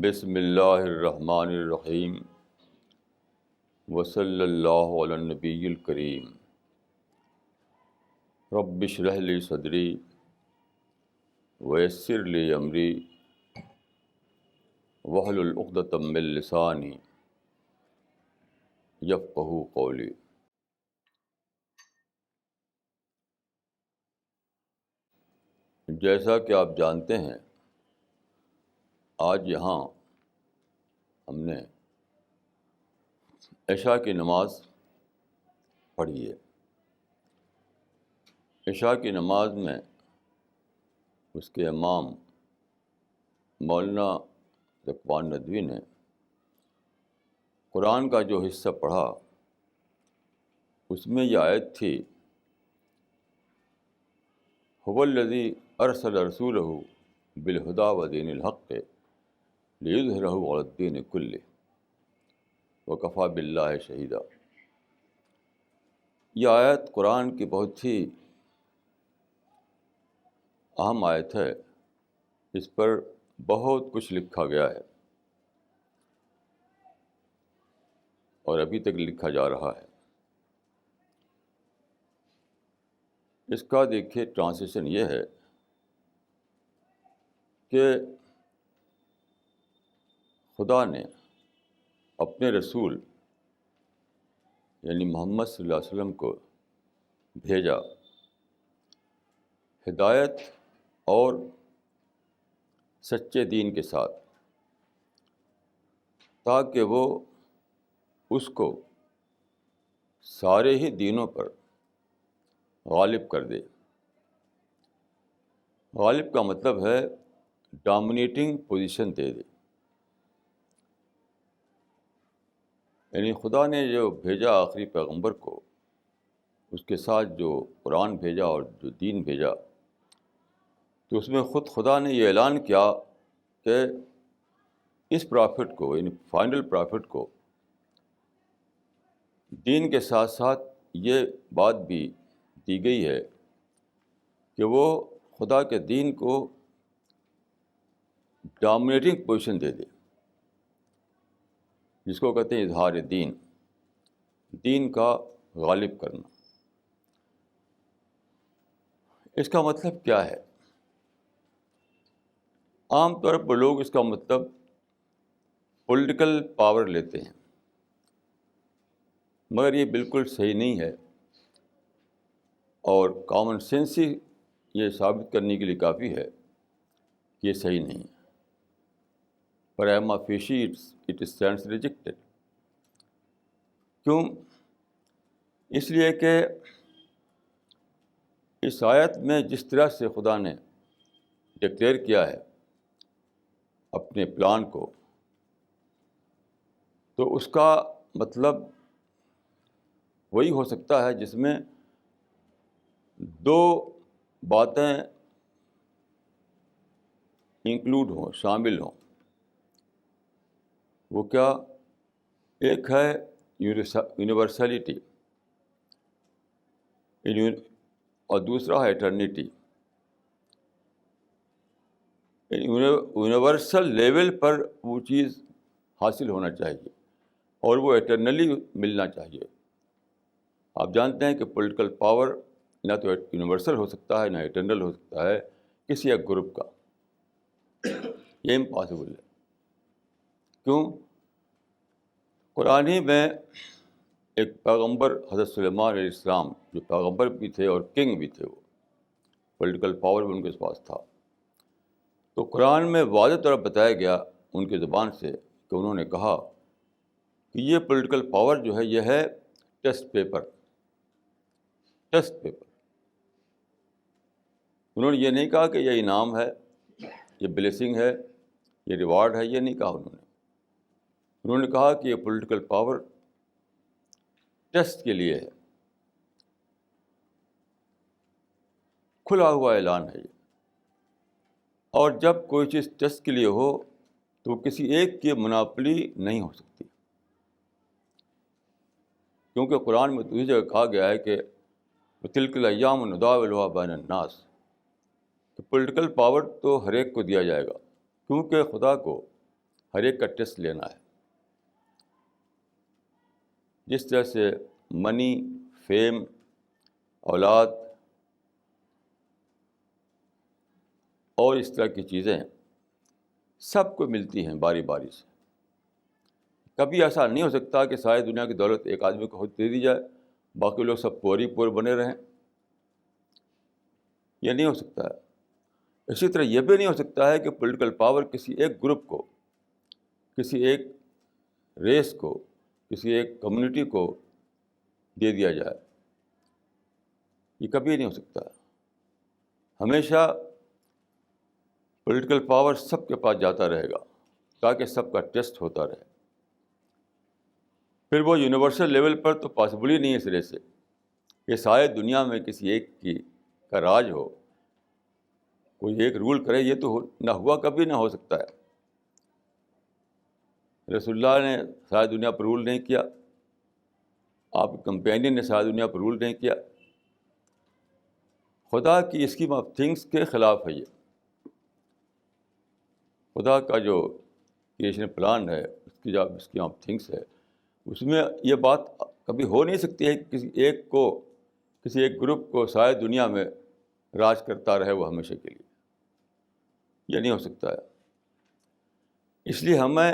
بسم اللہ الرحمن الرحیم وصلی اللہ علی النبی الکریم رب اشرح لی صدری ویسر لی امری واحلل عقدۃ من لسانی یفقہوا قولی۔ جیسا کہ آپ جانتے ہیں، آج یہاں ہم نے عشاء کی نماز پڑھی ہے۔ عشاء کی نماز میں اس کے امام مولانا ذکوان ندوی نے قرآن کا جو حصہ پڑھا، اس میں یہ آیت تھی، هو الذی ارسل رسولہ بالہدی ودین الحق لیظہرہ علی الدین کلہ وکفی باللہ شہیدا۔ یہ آیت قرآن کی بہت ہی اہم آیت ہے، اس پر بہت کچھ لکھا گیا ہے اور ابھی تک لکھا جا رہا ہے۔ اس کا دیکھیے ٹرانسلیشن یہ ہے کہ خدا نے اپنے رسول یعنی محمد صلی اللہ علیہ وسلم کو بھیجا ہدایت اور سچے دین کے ساتھ، تاکہ وہ اس کو سارے ہی دینوں پر غالب کر دے۔ غالب کا مطلب ہے ڈومینیٹنگ پوزیشن دے دے۔ یعنی خدا نے جو بھیجا آخری پیغمبر کو، اس کے ساتھ جو قرآن بھیجا اور جو دین بھیجا، تو اس میں خود خدا نے یہ اعلان کیا کہ اس پرافٹ کو یعنی فائنل پرافٹ کو دین کے ساتھ ساتھ یہ بات بھی دی گئی ہے کہ وہ خدا کے دین کو ڈومینیٹنگ پوزیشن دے دے، جس کو کہتے ہیں اظہار دین، دین کا غالب کرنا۔ اس کا مطلب کیا ہے؟ عام طور پر لوگ اس کا مطلب پولیٹیکل پاور لیتے ہیں، مگر یہ بالکل صحیح نہیں ہے، اور کامن سینس ہی یہ ثابت کرنے کے لیے کافی ہے کہ یہ صحیح نہیں ہے۔ پرائما فیشی اٹ اسٹینڈس ریجیکٹڈ۔ کیوں؟ اس لیے کہ اس آیت میں جس طرح سے خدا نے ڈکلیئر کیا ہے اپنے پلان کو، تو اس کا مطلب وہی ہو سکتا ہے جس میں دو باتیں انکلوڈ ہوں، شامل ہوں۔ وہ کیا؟ ایک ہے یونیورسلٹی اور دوسرا ہے ایٹرنیٹی۔ یونیورسل لیول پر وہ چیز حاصل ہونا چاہیے اور وہ ایٹرنلی ملنا چاہیے۔ آپ جانتے ہیں کہ پولیٹیکل پاور نہ تو یونیورسل ہو سکتا ہے، نہ ایٹرنل ہو سکتا ہے کسی ایک گروپ کا۔ یہ امپاسبل ہے۔ کیوں؟ قرآن ہی میں ایک پیغمبر حضرت سلیمان علیہ السلام، جو پیغمبر بھی تھے اور کنگ بھی تھے، وہ پولیٹیکل پاور بھی ان کے پاس تھا، تو قرآن میں واضح طور پر بتایا گیا ان کی زبان سے کہ انہوں نے کہا کہ یہ پولیٹیکل پاور جو ہے یہ ہے ٹیسٹ پیپر۔ Test paper. انہوں نے یہ نہیں کہا کہ یہ انعام ہے، یہ بلیسنگ ہے، یہ ریوارڈ ہے، یہ نہیں کہا انہوں نے کہا کہ یہ پولیٹیکل پاور ٹیسٹ کے لیے ہے۔ کھلا ہوا اعلان ہے یہ، اور جب کوئی چیز ٹیسٹ کے لیے ہو تو کسی ایک کی مناپلی نہیں ہو سکتی، کیونکہ قرآن میں دوسری جگہ کہا گیا ہے کہ تلک الایام نداولها بین الناس، کہ پولیٹیکل پاور تو ہر ایک کو دیا جائے گا، کیونکہ خدا کو ہر ایک کا ٹیسٹ لینا ہے. جس طرح سے منی، فیم، اولاد اور اس طرح کی چیزیں سب کو ملتی ہیں باری باری سے. کبھی ایسا نہیں ہو سکتا کہ ساری دنیا کی دولت ایک آدمی کو خود دے دی جائے، باقی لوگ سب پور ہی پور بنے رہیں. یہ نہیں ہو سکتا ہے. اسی طرح یہ بھی نہیں ہو سکتا ہے کہ پولیٹیکل پاور کسی ایک گروپ کو، کسی ایک ریس کو، کسی ایک کمیونٹی کو دے دیا جائے. یہ کبھی نہیں ہو سکتا ہے. ہمیشہ پولیٹیکل پاور سب کے پاس جاتا رہے گا تاکہ سب کا ٹیسٹ ہوتا رہے. پھر وہ یونیورسل لیول پر تو پاسبل ہی نہیں ہے سرے سے کہ سارے دنیا میں کسی ایک کا راج ہو، کوئی ایک رول کرے. یہ تو نہ ہوا، کبھی نہ ہو سکتا ہے. رسول اللہ نے ساری دنیا پر رول نہیں کیا، آپ کے کمپینین نے ساری دنیا پر رول نہیں کیا. خدا کی اسکیم آف تھنگس کے خلاف ہے یہ. خدا کا جو کریشن پلان ہے، اس کی جو اسکیم آف تھنگس ہے، اس میں یہ بات کبھی ہو نہیں سکتی ہے کہ کسی ایک گروپ کو ساری دنیا میں راج کرتا رہے وہ ہمیشہ کے لیے. یہ نہیں ہو سکتا ہے. اس لیے ہمیں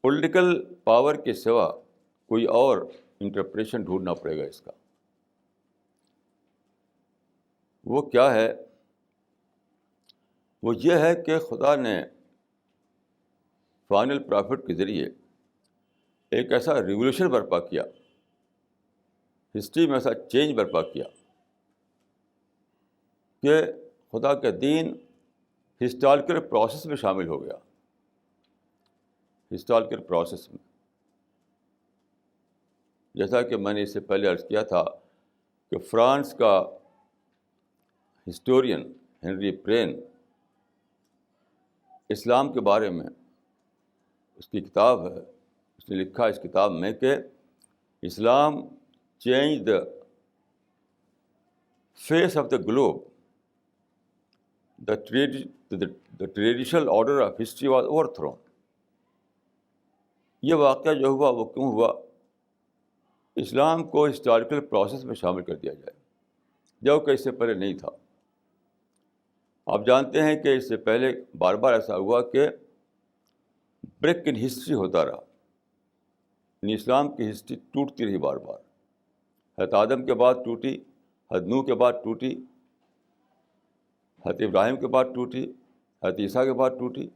پولیٹیکل پاور کے سوا کوئی اور انٹرپریشن ڈھونڈنا پڑے گا اس کا. وہ کیا ہے؟ وہ یہ ہے کہ خدا نے فائنل پرافٹ کے ذریعے ایک ایسا ریولیوشن برپا کیا، ہسٹری میں ایسا چینج برپا کیا کہ خدا کا دین ہسٹوریکل پروسیس میں شامل ہو گیا. ہسٹوریکل پروسیس میں، جیسا کہ میں نے اس سے پہلے عرض کیا تھا کہ فرانس کا ہسٹورین ہنری پرین اسلام کے بارے میں اس کی کتاب ہے، اس نے لکھا اس کتاب میں کہ Islam change the face of the globe. The traditional order of history was overthrown. یہ واقعہ جو ہوا وہ کیوں ہوا؟ اسلام کو ہسٹوریکل پروسیس میں شامل کر دیا جائے، جو کہ اس سے پہلے نہیں تھا. آپ جانتے ہیں کہ اس سے پہلے بار بار ایسا ہوا کہ بریک ان ہسٹری ہوتا رہا، یعنی اسلام کی ہسٹری ٹوٹتی رہی بار بار. حضرت آدم کے بعد ٹوٹی، حضرت نوح کے بعد ٹوٹی، حضرت ابراہیم کے بعد ٹوٹی، حضرت عیسیٰ کے بعد ٹوٹی.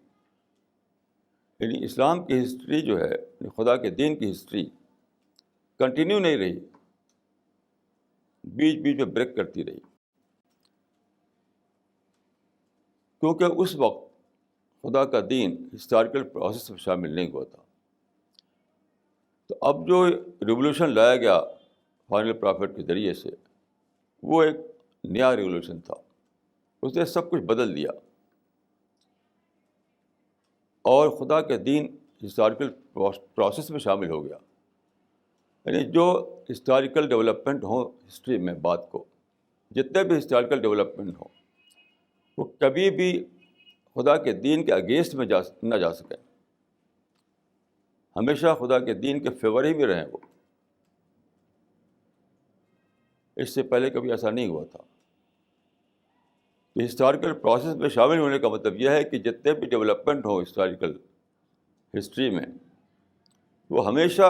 یعنی اسلام کی ہسٹری جو ہے، خدا کے دین کی ہسٹری کنٹینیو نہیں رہی، بیچ بیچ میں بریک کرتی رہی. کیونکہ اس وقت خدا کا دین ہسٹوریکل پروسیس میں شامل نہیں ہوا تھا. تو اب جو ریولیوشن لایا گیا فائنل پرافٹ کے ذریعے سے، وہ ایک نیا ریولیوشن تھا. اس نے سب کچھ بدل دیا، اور خدا کا دین ہسٹوریکل پروسیس میں شامل ہو گیا. یعنی جو ہسٹوریکل ڈیولپمنٹ ہو ہسٹری میں، بات کو جتنے بھی ہسٹوریکل ڈیولپمنٹ ہوں، وہ کبھی بھی خدا کے دین کے اگینسٹ میں نہ جا سکیں. ہمیشہ خدا کے دین کے فیور ہی میں رہیں وہ. اس سے پہلے کبھی ایسا نہیں ہوا تھا. تو ہسٹوریکل پروسیس میں شامل ہونے کا مطلب یہ ہے کہ جتنے بھی ڈیولپمنٹ ہوں ہسٹوریکل ہسٹری میں، وہ ہمیشہ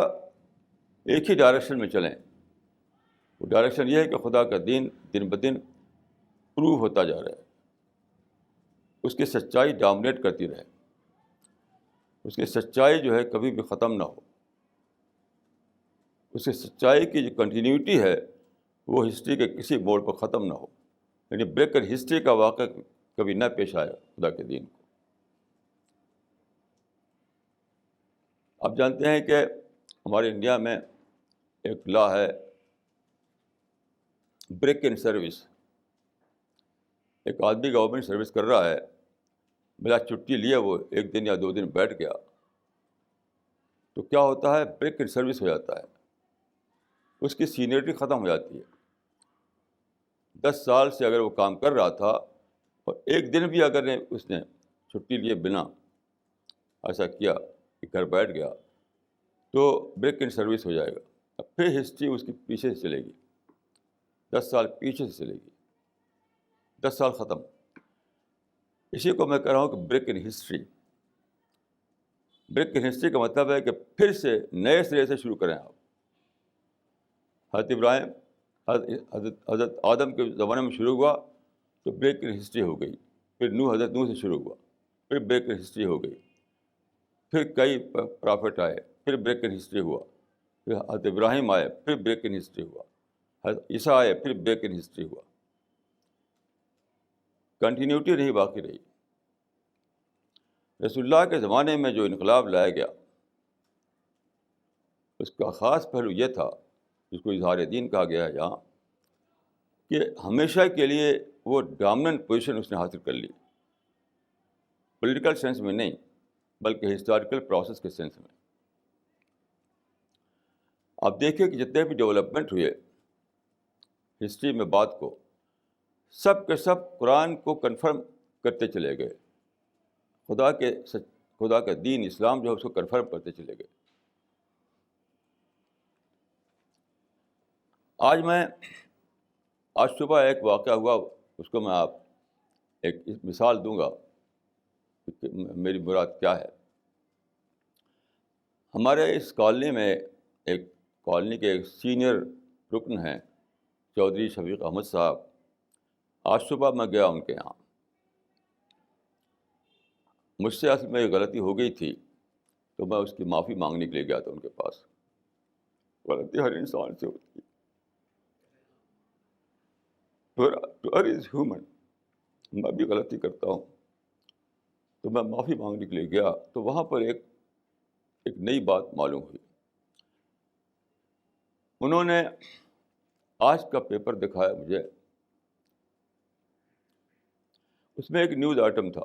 ایک ہی ڈائریکشن میں چلیں. وہ ڈائریکشن یہ ہے کہ خدا کا دین دن بدن پروو ہوتا جا رہا ہے، اس کی سچائی ڈومینیٹ کرتی رہے، اس کی سچائی جو ہے کبھی بھی ختم نہ ہو. اس کی سچائی کی جو کنٹینیوٹی ہے وہ ہسٹری کے کسی موڑ پر ختم نہ ہو. یعنی بریک ان ہسٹری کا واقعہ کبھی نہ پیش آیا خدا کے دین کو. آپ جانتے ہیں کہ ہمارے انڈیا میں ایک لا ہے بریک ان سروس. ایک آدمی گورنمنٹ سروس کر رہا ہے، بلا چھٹی لیے وہ ایک دن یا 2 دن بیٹھ گیا، تو کیا ہوتا ہے؟ بریک ان سروس ہو جاتا ہے، اس کی سینئرٹی ختم ہو جاتی ہے. 10 سال سے اگر وہ کام کر رہا تھا اور ایک دن بھی اگر اس نے چھٹی لیے بنا، ایسا کیا کہ گھر بیٹھ گیا تو بریک ان سروس ہو جائے گا. اب پھر ہسٹری اس کی پیچھے سے چلے گی, 10 سال پیچھے سے چلے گی, 10 سال ختم. اسی کو میں کہہ رہا ہوں کہ break in history. Break in history کا مطلب ہے کہ پھر سے نئے سرے سے شروع کریں آپ. حضرت ابراہیم حضرت آدم کے زمانے میں شروع ہوا تو بریک ان ہسٹری ہو گئی. پھر حضرت نوح سے شروع ہوا, پھر بریک ان ہسٹری ہو گئی. پھر کئی پرافٹ آئے, پھر بریک ان ہسٹری ہوا. پھر حضرت ابراہیم آئے, پھر بریک ان ہسٹری ہوا. حضرت عیسیٰ آئے, پھر بریک ان ہسٹری ہوا. کنٹینیوٹی نہیں باقی رہی. رسول اللہ کے زمانے میں جو انقلاب لایا گیا اس کا خاص پہلو یہ تھا, جس کو اظہار دین کہا گیا ہے یہاں, کہ ہمیشہ کے لیے وہ ڈومیننٹ پوزیشن اس نے حاصل کر لی. پولیٹیکل سینس میں نہیں, بلکہ ہسٹوریکل پروسیس کے سینس میں. آپ دیکھیں کہ جتنے بھی ڈیولپمنٹ ہوئے ہسٹری میں بات کو, سب کے سب قرآن کو کنفرم کرتے چلے گئے. خدا کے دین اسلام جو ہے اس کو کنفرم کرتے چلے گئے. آج صبح ایک واقعہ ہوا, اس کو میں آپ ایک مثال دوں گا کہ میری مراد کیا ہے. ہمارے اس کالونی میں کالونی کے ایک سینئر رکن ہیں چودھری شفیق احمد صاحب. آج صبح میں گیا ان کے یہاں. مجھ سے اصل میں یہ غلطی ہو گئی تھی تو میں اس کی معافی مانگنے کے لیے گیا تھا ان کے پاس. غلطی ہر انسان سے ہوتی ہے, ہر از ہیومن. میں بھی غلطی کرتا ہوں. تو میں معافی مانگنے کے لیے گیا تو وہاں پر ایک نئی بات معلوم ہوئی. انہوں نے آج کا پیپر دکھایا مجھے. اس میں ایک نیوز آئٹم تھا.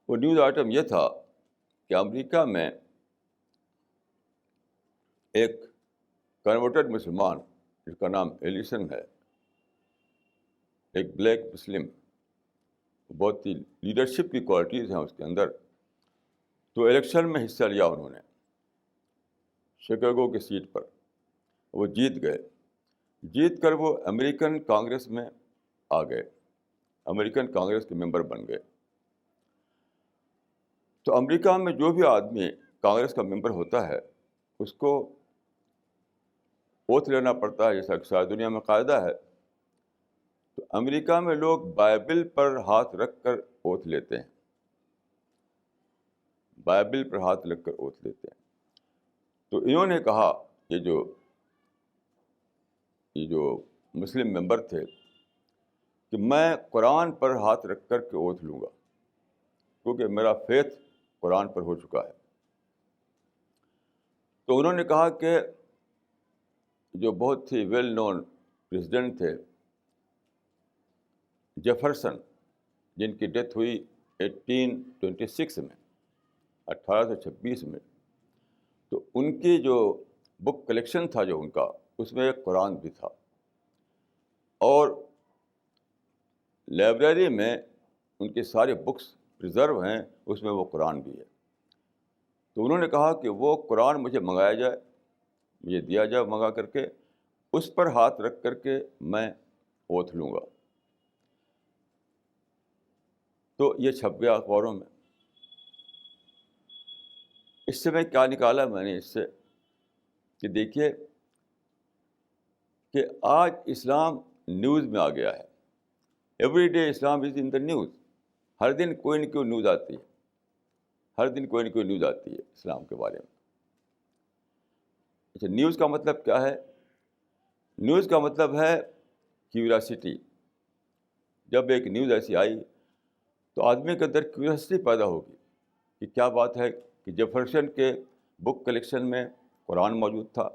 وہ نیوز آئٹم یہ تھا کہ امریکہ میں ایک کنورٹڈ مسلمان جس کا نام ایلیسن ہے, ایک بلیک مسلم, بہت ہی لیڈرشپ کی کوالٹیز ہیں اس کے اندر. تو الیکشن میں حصہ لیا انہوں نے شکاگو کی سیٹ پر. وہ جیت گئے. جیت کر وہ امریکن کانگریس میں آ گئے, امریکن کانگریس کے ممبر بن گئے. تو امریکہ میں جو بھی آدمی کانگریس کا ممبر ہوتا ہے اس کو اوتھ لینا پڑتا ہے, جیسا کہ ساری دنیا میں قاعدہ ہے. تو امریکہ میں لوگ بائبل پر ہاتھ رکھ کر اوتھ لیتے ہیں, بائبل پر ہاتھ رکھ کر اوتھ لیتے ہیں. تو انہوں نے کہا, یہ جو مسلم ممبر تھے, کہ میں قرآن پر ہاتھ رکھ کر کے اوتھ لوں گا کیونکہ میرا فیتھ قرآن پر ہو چکا ہے. تو انہوں نے کہا کہ جو بہت ہی ویل نون پریزیڈنٹ تھے جیفرسن, جن کی ڈیتھ ہوئی 1826 میں, 1826 میں, تو ان کی جو بک کلیکشن تھا جو ان کا, اس میں ایک قرآن بھی تھا. اور لائبریری میں ان کی ساری بکس پریزرو ہیں, اس میں وہ قرآن بھی ہے. تو انہوں نے کہا کہ وہ قرآن مجھے منگایا جائے, مجھے دیا جائے منگا کر کے, اس پر ہاتھ رکھ کر کے میں اوتھ لوں گا. تو یہ چھپ گیا اخباروں میں. اس سے میں کیا نکالا میں نے اس سے, کہ دیکھیے کہ آج اسلام نیوز میں آ گیا ہے. Every day Islam is in the news. ہر دن کوئی نہ کوئی نیوز آتی ہے, ہر دن کوئی نہ کوئی نیوز آتی ہے اسلام کے بارے میں. اچھا, نیوز کا مطلب کیا ہے؟ نیوز کا مطلب ہے کیوریاسٹی. جب ایک نیوز ایسی آئی تو آدمی کے اندر کیوریاسٹی پیدا ہوگی کہ کیا بات ہے کہ جیفرسن کے بک کلیکشن میں قرآن موجود تھا.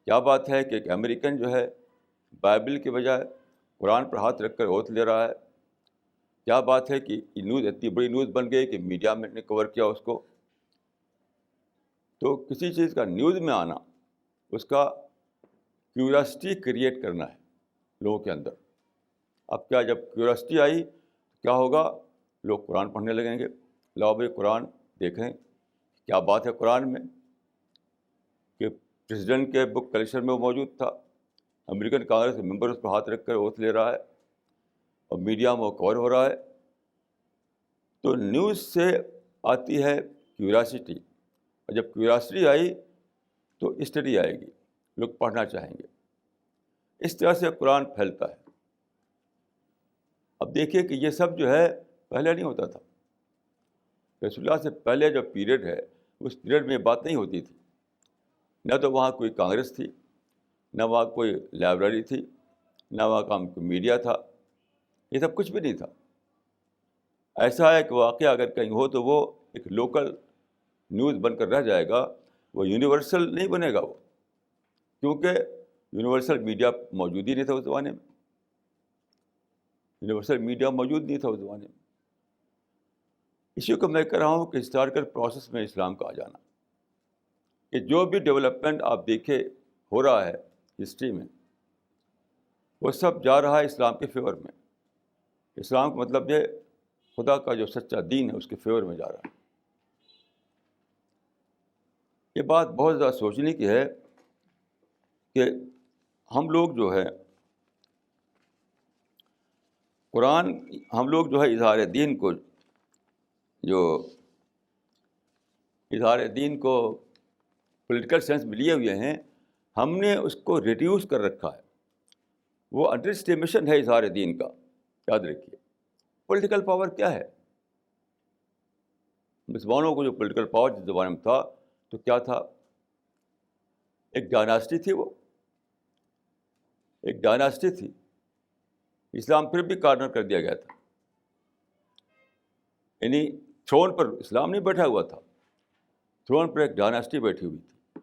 کیا بات ہے کہ ایک امریکن جو ہے بائبل کے بجائے قرآن پر ہاتھ رکھ کر اوتھ لے رہا ہے. کیا بات ہے کہ یہ نیوز اتنی بڑی نیوز بن گئی کہ میڈیا میں نے کور کیا اس کو. تو کسی چیز کا نیوز میں آنا, اس کا کیوریاسٹی کریٹ کرنا ہے لوگوں کے اندر. اب کیا جب کیوریاسٹی آئی تو کیا ہوگا؟ لوگ قرآن پڑھنے لگیں گے, لاؤ بھائی قرآن دیکھیں کیا بات ہے قرآن میں کہ پریزیڈنٹ کے بک کلیکشن میں وہ موجود تھا, امریکن کانگریس کے ممبر اس پر ہاتھ رکھ کر اوتھ لے رہا ہے اور میڈیا میں وہ کور ہو رہا ہے. تو نیوز سے آتی ہے کیوریاسٹی, اور جب کیوریاسٹی آئی تو اسٹڈی آئے گی, لوگ پڑھنا چاہیں گے. اس طرح سے قرآن پھیلتا ہے. اب دیکھیے کہ یہ سب جو ہے پہلے نہیں ہوتا تھا. رسول اللہ سے پہلے جو پیریڈ ہے اس پیریڈ میں یہ بات نہیں ہوتی تھی. نہ تو وہاں کوئی کانگریس تھی, نہ وہاں کوئی لائبریری تھی, نہ وہاں کا کوئی میڈیا تھا, یہ سب کچھ بھی نہیں تھا. ایسا ہے کہ واقعہ اگر کہیں ہو تو وہ ایک لوکل نیوز بن کر رہ جائے گا, وہ یونیورسل نہیں بنے گا وہ, کیونکہ یونیورسل میڈیا موجود ہی نہیں تھا اس زمانے میں. یونیورسل میڈیا موجود نہیں تھا اس زمانے میں. اسی کو میں کہہ رہا ہوں کہ ہسٹوریکل پروسیس میں اسلام کا آ جانا, کہ جو بھی ڈیولپمنٹ آپ دیکھے ہو رہا ہے ہسٹری میں, وہ سب جا رہا ہے اسلام کے فیور میں. اسلام کا مطلب یہ خدا کا جو سچا دین ہے اس کے فیور میں جا رہا ہے. یہ بات بہت زیادہ سوچنے کی ہے کہ ہم لوگ جو ہے قرآن, ہم لوگ جو ہے اظہار دین کو پولیٹیکل سینس میں لیے ہوئے ہیں, ہم نے اس کو ریڈیوس کر رکھا ہے. وہ انڈر اسٹیمیشن ہے اظہار دین کا. یاد رکھیے پولیٹیکل پاور کیا ہے. مسلمانوں کو جو پولیٹیکل پاور جس زمانے میں تھا تو کیا تھا, ایک ڈائناسٹی تھی, وہ ایک ڈائناسٹی تھی. اسلام پھر بھی کارنر کر دیا گیا تھا, یعنی تھرون پر اسلام نہیں بیٹھا ہوا تھا, تھرون پر ایک ڈائناسٹی بیٹھی ہوئی تھی.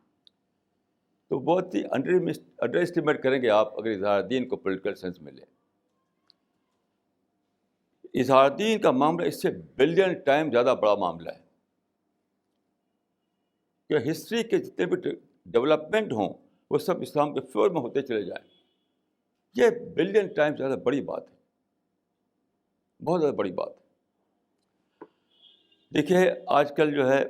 تو بہت ہی انڈر اسٹیمیٹ کریں گے آپ اگر اظہار دین کو پولیٹیکل سینس میں لیں. اظہار دین کا معاملہ اس سے بلین ٹائم زیادہ بڑا معاملہ ہے. کہ ہسٹری کے جتنے بھی ڈیولپمنٹ ہوں وہ سب اسلام کے فیور میں ہوتے چلے جائیں. یہ بلین ٹائم زیادہ بڑی بات ہے, بہت زیادہ بڑی بات ہے. دیکھیے آج کل جو ہے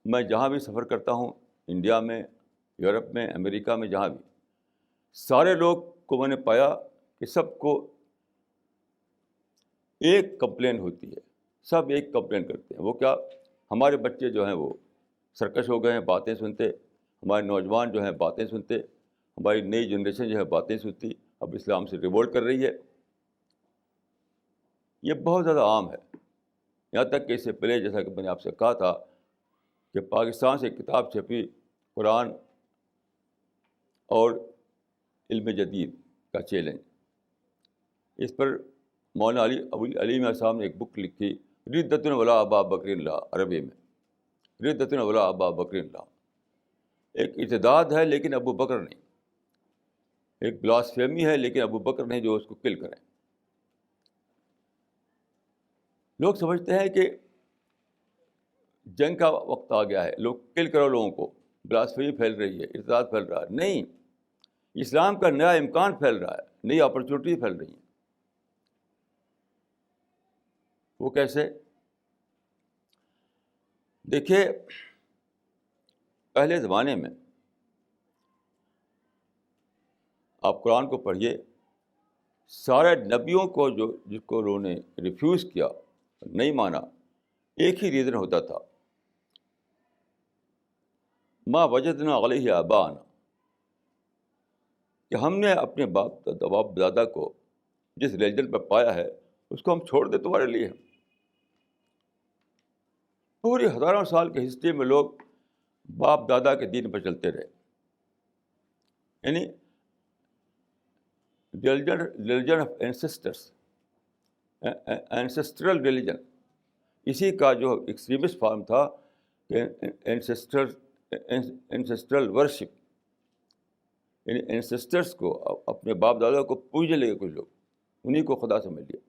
میں جہاں بھی سفر کرتا ہوں, انڈیا میں, یورپ میں, امریکہ میں, جہاں بھی, سارے لوگ کو میں نے پایا کہ سب کو ایک کمپلین ہوتی ہے. سب ایک کمپلین کرتے ہیں. وہ کیا, ہمارے بچے جو ہیں وہ سرکش ہو گئے ہیں, باتیں سنتے. ہمارے نوجوان جو ہیں باتیں سنتے. ہماری نئی جنریشن جو ہے باتیں سنتی, اب اسلام سے ریوولٹ کر رہی ہے. یہ بہت زیادہ عام ہے. یہاں تک کہ اس سے پہلے جیسا کہ میں نے آپ سے کہا تھا کہ پاکستان سے کتاب چھپی قرآن اور علم جدید کا چیلنج. اس پر مولانا علی میاں صاحب نے ایک بک لکھی, ردۃ ولا ابا بکر اللہ, عربی میں ردۃ ولا ابا بکر اللہ. ایک ارتداد ہے لیکن ابو بکر نہیں, ایک بلاسفیمی ہے لیکن ابو بکر نہیں جو اس کو کل کریں. لوگ سمجھتے ہیں کہ جنگ کا وقت آ گیا ہے, لوگ کل کرو لوگوں کو, بلاسفیمی پھیل رہی ہے, ارتداد پھیل رہا ہے. نہیں, اسلام کا نیا امکان پھیل رہا ہے, نئی اپرچونیٹی پھیل رہی ہیں. وہ کیسے؟ دیکھیے پہلے زمانے میں آپ قرآن کو پڑھیے, سارے نبیوں کو جس کو انہوں نے ریفیوز کیا, نہیں مانا, ایک ہی ریزن ہوتا تھا, ما وجدنا علیہ آباءنا, کہ ہم نے اپنے باپ دادا کو جس ریلیجن پر پایا ہے اس کو ہم چھوڑ دیں تمہارے لیے. پوری ہزاروں سال کی ہسٹری میں لوگ باپ دادا کے دین پر چلتے رہے, یعنی ریلیجن آف اینسسٹرس, اینسسٹرل ریلیجن. اسی کا جو ایکسٹریمسٹ فارم تھا کہ اینسسٹرل ورشپ, یعنی اینسسٹرس کو, اپنے باپ دادا کو پوجنے لگے کچھ لوگ, انہیں کو خدا سمجھ لیا.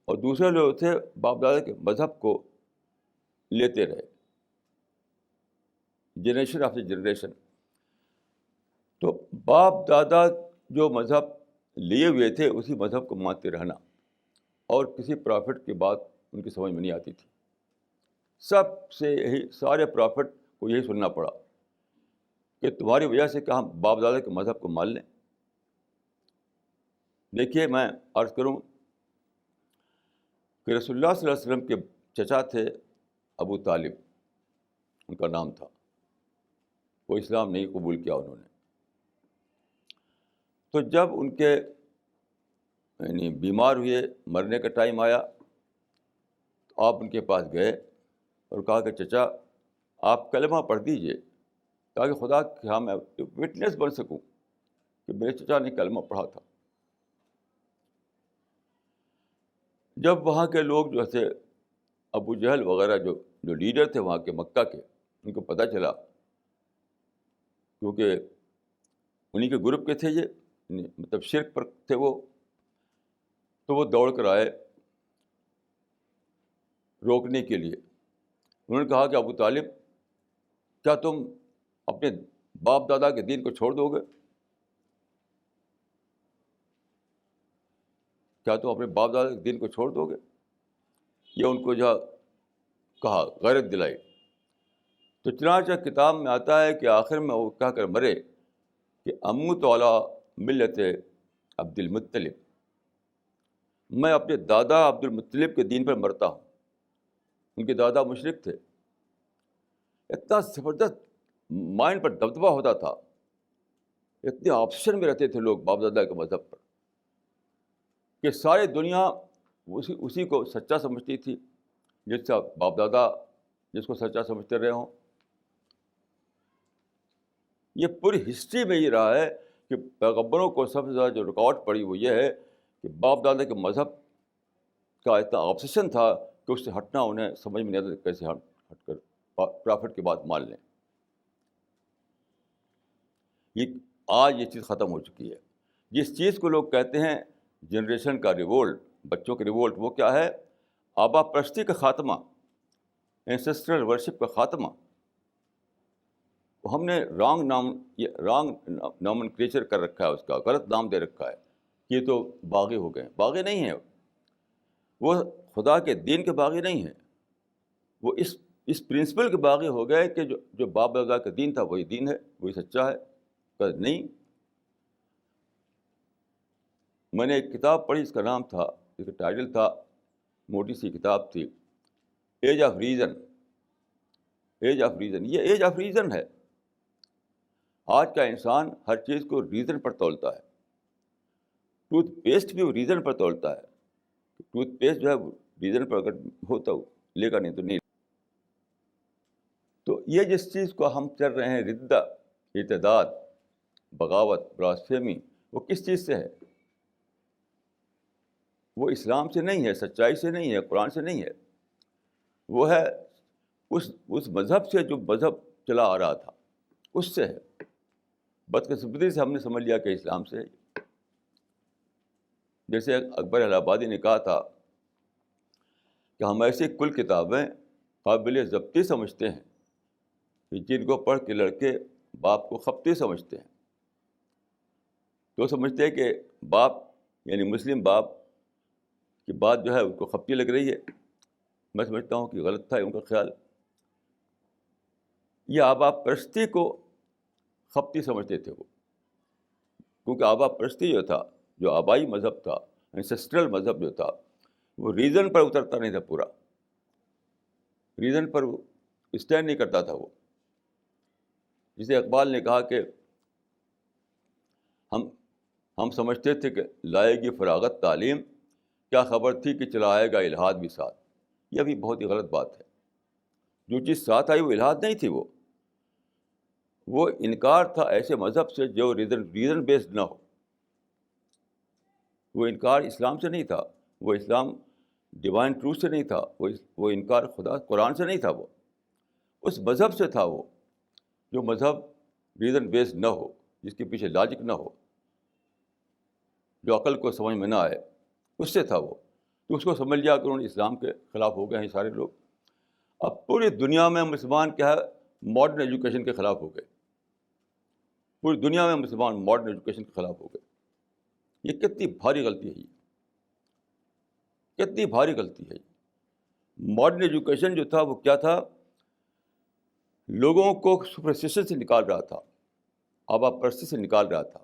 اور دوسرے لوگ تھے باپ دادا کے مذہب کو لیتے رہے, جنریشن آفٹر جنریشن. تو باپ دادا جو مذہب لیے ہوئے تھے اسی مذہب کو مانتے رہنا, اور کسی پرافٹ کی بات ان کی سمجھ میں نہیں آتی تھی. سب سے یہی سارے پرافٹ کو یہی سننا پڑا کہ تمہاری وجہ سے کیا ہم باپ دادا کے مذہب کو مان لیں. دیکھیے میں عرض کروں کہ رسول اللہ صلی اللہ علیہ وسلم کے چچا تھے ابو طالب، ان کا نام تھا. وہ اسلام نہیں قبول کیا انہوں نے. تو جب ان کے یعنی بیمار ہوئے، مرنے کا ٹائم آیا، تو آپ ان کے پاس گئے اور کہا کہ چچا آپ کلمہ پڑھ دیجئے تاکہ خدا کے ہاں میں وٹنس بن سکوں کہ میرے چچا نے کلمہ پڑھا تھا. جب وہاں کے لوگ جو تھے ابو جہل وغیرہ جو لیڈر تھے وہاں کے مکہ کے، ان کو پتہ چلا، کیونکہ انہی کے گروپ کے تھے یہ، مطلب شرک پر تھے وہ، تو وہ دوڑ کر آئے روکنے کے لیے. انہوں نے کہا کہ ابو طالب کیا تم اپنے باپ دادا کے دین کو چھوڑ دو گے؟ کیا تم اپنے باپ دادا کے دین کو چھوڑ دو گے؟ یہ ان کو جو کہا، غیرت دلائی. تو چنانچہ کتاب میں آتا ہے کہ آخر میں وہ کہہ کر مرے کہ اموت علی ملت عبد المطلب، میں اپنے دادا عبد المطلب کے دین پر مرتا ہوں. ان کے دادا مشرک تھے. اتنا زبردست مائنڈ پر دبدبہ ہوتا تھا، اتنے آپشن میں رہتے تھے لوگ باپ دادا کے مذہب پر کہ ساری دنیا اسی کو سچا سمجھتی تھی جس کا باپ دادا جس کو سچا سمجھتے رہے ہوں. یہ پوری ہسٹری میں یہ رہا ہے کہ پیغمبروں کو سب سے زیادہ جو رکاوٹ پڑی وہ یہ ہے کہ باپ دادا کے مذہب کا اتنا آبسیشن تھا کہ اس سے ہٹنا انہیں سمجھ میں نہیں آتا کیسے ہٹ کر پرافٹ کی بات مان لیں. آج یہ چیز ختم ہو چکی ہے. جس چیز کو لوگ کہتے ہیں جنریشن کا ریوولٹ، بچوں کے ریوولٹ، وہ کیا ہے؟ آبا پرستی کا خاتمہ، اینسسٹرل ورشپ کا خاتمہ. ہم نے رانگ نامنکلیچر کر رکھا ہے، اس کا غلط نام دے رکھا ہے کہ یہ تو باغی ہو گئے. باغی نہیں ہیں وہ، خدا کے دین کے باغی نہیں ہیں وہ، اس پرنسپل کے باغی ہو گئے کہ جو باپ دادا کا دین تھا وہی دین ہے، وہی سچا ہے. نہیں، میں نے ایک کتاب پڑھی، اس کا نام تھا، اس کا ٹائٹل تھا، موٹی سی کتاب تھی، age of reason. Age of reason, یہ ایج آف ریزن ہے. آج کا انسان ہر چیز کو ریزن پر تولتا ہے. ٹوتھ پیسٹ بھی وہ ریزن پر تولتا ہے. ٹوتھ پیسٹ جو ہے ریزن پر اگر ہو تو لے گا، نہیں تو نہیں. تو یہ جس چیز کو ہم چل رہے ہیں، ردہ، ارتداد، بغاوت، بلاسفیمی، وہ کس چیز سے ہے؟ وہ اسلام سے نہیں ہے، سچائی سے نہیں ہے، قرآن سے نہیں ہے. وہ ہے اس مذہب سے جو مذہب چلا آ رہا تھا، اس سے ہے. بدقسمتی سے ہم نے سمجھ لیا کہ اسلام سے ہے. جیسے اکبر الہ آبادی نے کہا تھا کہ ہم ایسی کل کتابیں قابل ضبطی سمجھتے ہیں کہ جن کو پڑھ کے لڑکے باپ کو خپتی سمجھتے ہیں. تو سمجھتے ہیں کہ باپ یعنی مسلم باپ کی بات جو ہے ان کو خپتی لگ رہی ہے. میں سمجھتا ہوں کہ غلط تھا ان کا خیال. یہ آبا پرستی کو خپتی سمجھتے تھے وہ، کیونکہ آبا پرستی جو تھا، جو آبائی مذہب تھا، اینسسٹرل مذہب جو تھا، وہ ریزن پر اترتا نہیں تھا. پورا ریزن پر اسٹینڈ نہیں کرتا تھا وہ. جسے اقبال نے کہا کہ ہم سمجھتے تھے کہ لائے گی فراغت تعلیم، کیا خبر تھی کہ چلائے گا الحاد بھی ساتھ. یہ بھی بہت ہی غلط بات ہے. جو چیز ساتھ آئی وہ الحاد نہیں تھی، وہ انکار تھا ایسے مذہب سے جو ریزن بیسڈ نہ ہو. وہ انکار اسلام سے نہیں تھا، وہ اسلام ڈیوائن ٹروتھ سے نہیں تھا، وہ انکار خدا قرآن سے نہیں تھا. وہ اس مذہب سے تھا، وہ جو مذہب ریزن بیسڈ نہ ہو، جس کے پیچھے لاجک نہ ہو، جو عقل کو سمجھ میں نہ آئے، اس سے تھا وہ. تو اس کو سمجھ لیا کہ انہوں نے اسلام کے خلاف ہو گئے ہیں سارے لوگ. اب پوری دنیا میں مسلمان کیا ہے؟ ماڈرن ایجوکیشن کے خلاف ہو گئے. پوری دنیا میں مسلمان ماڈرن ایجوکیشن کے خلاف ہو گئے. یہ کتنی بھاری غلطی ہے، کتنی بھاری غلطی ہے. ماڈرن ایجوکیشن جو تھا وہ کیا تھا؟ لوگوں کو سپرسٹیشن سے نکال رہا تھا، آبا پرستی سے نکال رہا تھا،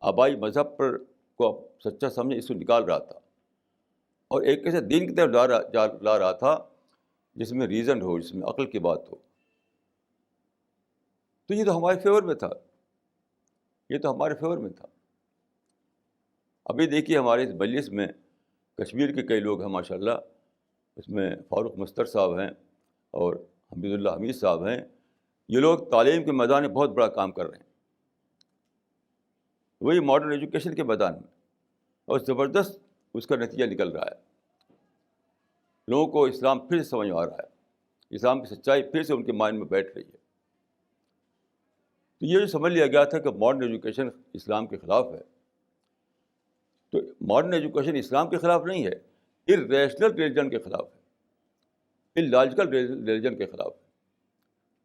آبائی مذہب پر کو سچا سمجھے اس کو نکال رہا تھا، اور ایک ایسے دین کی طرف لا رہا تھا جس میں ریزن ہو، جس میں عقل کی بات ہو. تو یہ تو ہمارے فیور میں تھا، یہ تو ہمارے فیور میں تھا. ابھی دیکھیے ہمارے اس مجلس میں کشمیر کے کئی لوگ ہیں ماشاء اللہ، اس میں فاروق مستر صاحب ہیں اور حمید اللہ حمید صاحب ہیں. یہ لوگ تعلیم کے میدان میں بہت بڑا کام کر رہے ہیں، وہی ماڈرن ایجوکیشن کے میدان میں، اور زبردست اس کا نتیجہ نکل رہا ہے. لوگوں کو اسلام پھر سے سمجھ میں آ رہا ہے، اسلام کی سچائی پھر سے ان کے مائنڈ میں بیٹھ رہی ہے. تو یہ جو سمجھ لیا گیا تھا کہ ماڈرن ایجوکیشن اسلام کے خلاف ہے، تو ماڈرن ایجوکیشن اسلام کے خلاف نہیں ہے، ارریشنل ریلیجن کے خلاف ہے، اللاجیکل ریلیجن کے خلاف ہے.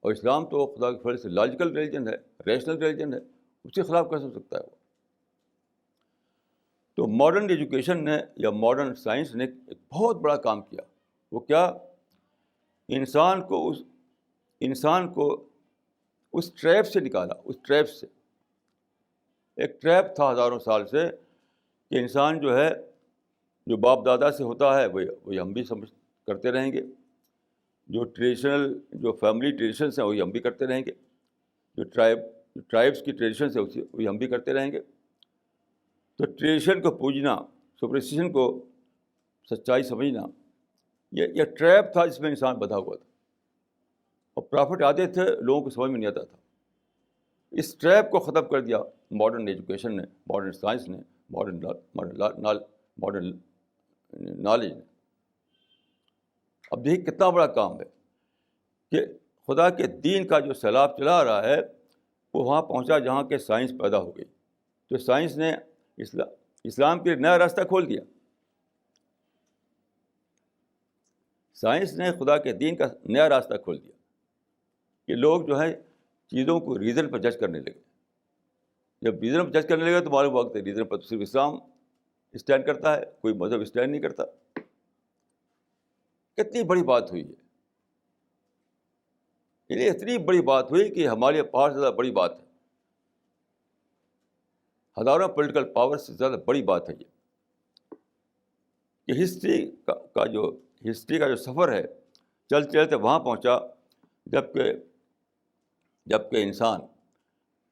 اور اسلام تو خدا کے فضل سے لاجیکل ریلیجن ہے، ریشنل ریلیجن ہے، اس کے خلاف کیسے ہو سکتا ہے وہ؟ تو ماڈرن ایجوکیشن نے یا ماڈرن سائنس نے ایک بہت بڑا کام کیا. وہ کیا؟ انسان کو اس ٹریپ سے نکالا، اس ٹریپ سے. ایک ٹریپ تھا ہزاروں سال سے کہ انسان جو ہے، جو باپ دادا سے ہوتا ہے وہی ہم بھی سمجھ کرتے رہیں گے، جو ٹریڈیشنل جو فیملی ٹریڈیشنس ہیں وہی ہم بھی کرتے رہیں گے، جو ٹرائبس کی ٹریڈیشنس ہیں وہی ہم بھی کرتے رہیں گے. تو ٹریڈیشن کو پوجنا، سپرسٹیشن کو سچائی سمجھنا، یہ ٹریپ تھا جس میں انسان بندھا ہوا تھا. اور پرافٹ آتے تھے، لوگوں کو سمجھ میں نہیں آتا تھا. اس ٹریپ کو ختم کر دیا ماڈرن ایجوکیشن نے، ماڈرن سائنس نے، ماڈرن نالج نے. اب دیکھیے کتنا بڑا کام ہے کہ خدا کے دین کا جو سیلاب چلا رہا ہے وہ وہاں پہنچا جہاں کے سائنس پیدا ہو گئی. تو سائنس نے اسلام کے لیے نیا راستہ کھول دیا. سائنس نے خدا کے دین کا نیا راستہ کھول دیا کہ لوگ جو ہے چیزوں کو ریزن پر جج کرنے لگے. جب ریزن پر جج کرنے لگے تو معلوم وقت ہے ریزن پر تو صرف اسلام اسٹینڈ کرتا ہے، کوئی مذہب اسٹینڈ نہیں کرتا. کتنی بڑی بات ہوئی ہے، یہ اتنی بڑی بات ہوئی کہ ہمارے پاس زیادہ بڑی بات ہے، ہزاروں پولیٹیکل پاور سے زیادہ بڑی بات ہے یہ کہ ہسٹری کا جو سفر ہے چلتے چلتے وہاں پہنچا جبکہ انسان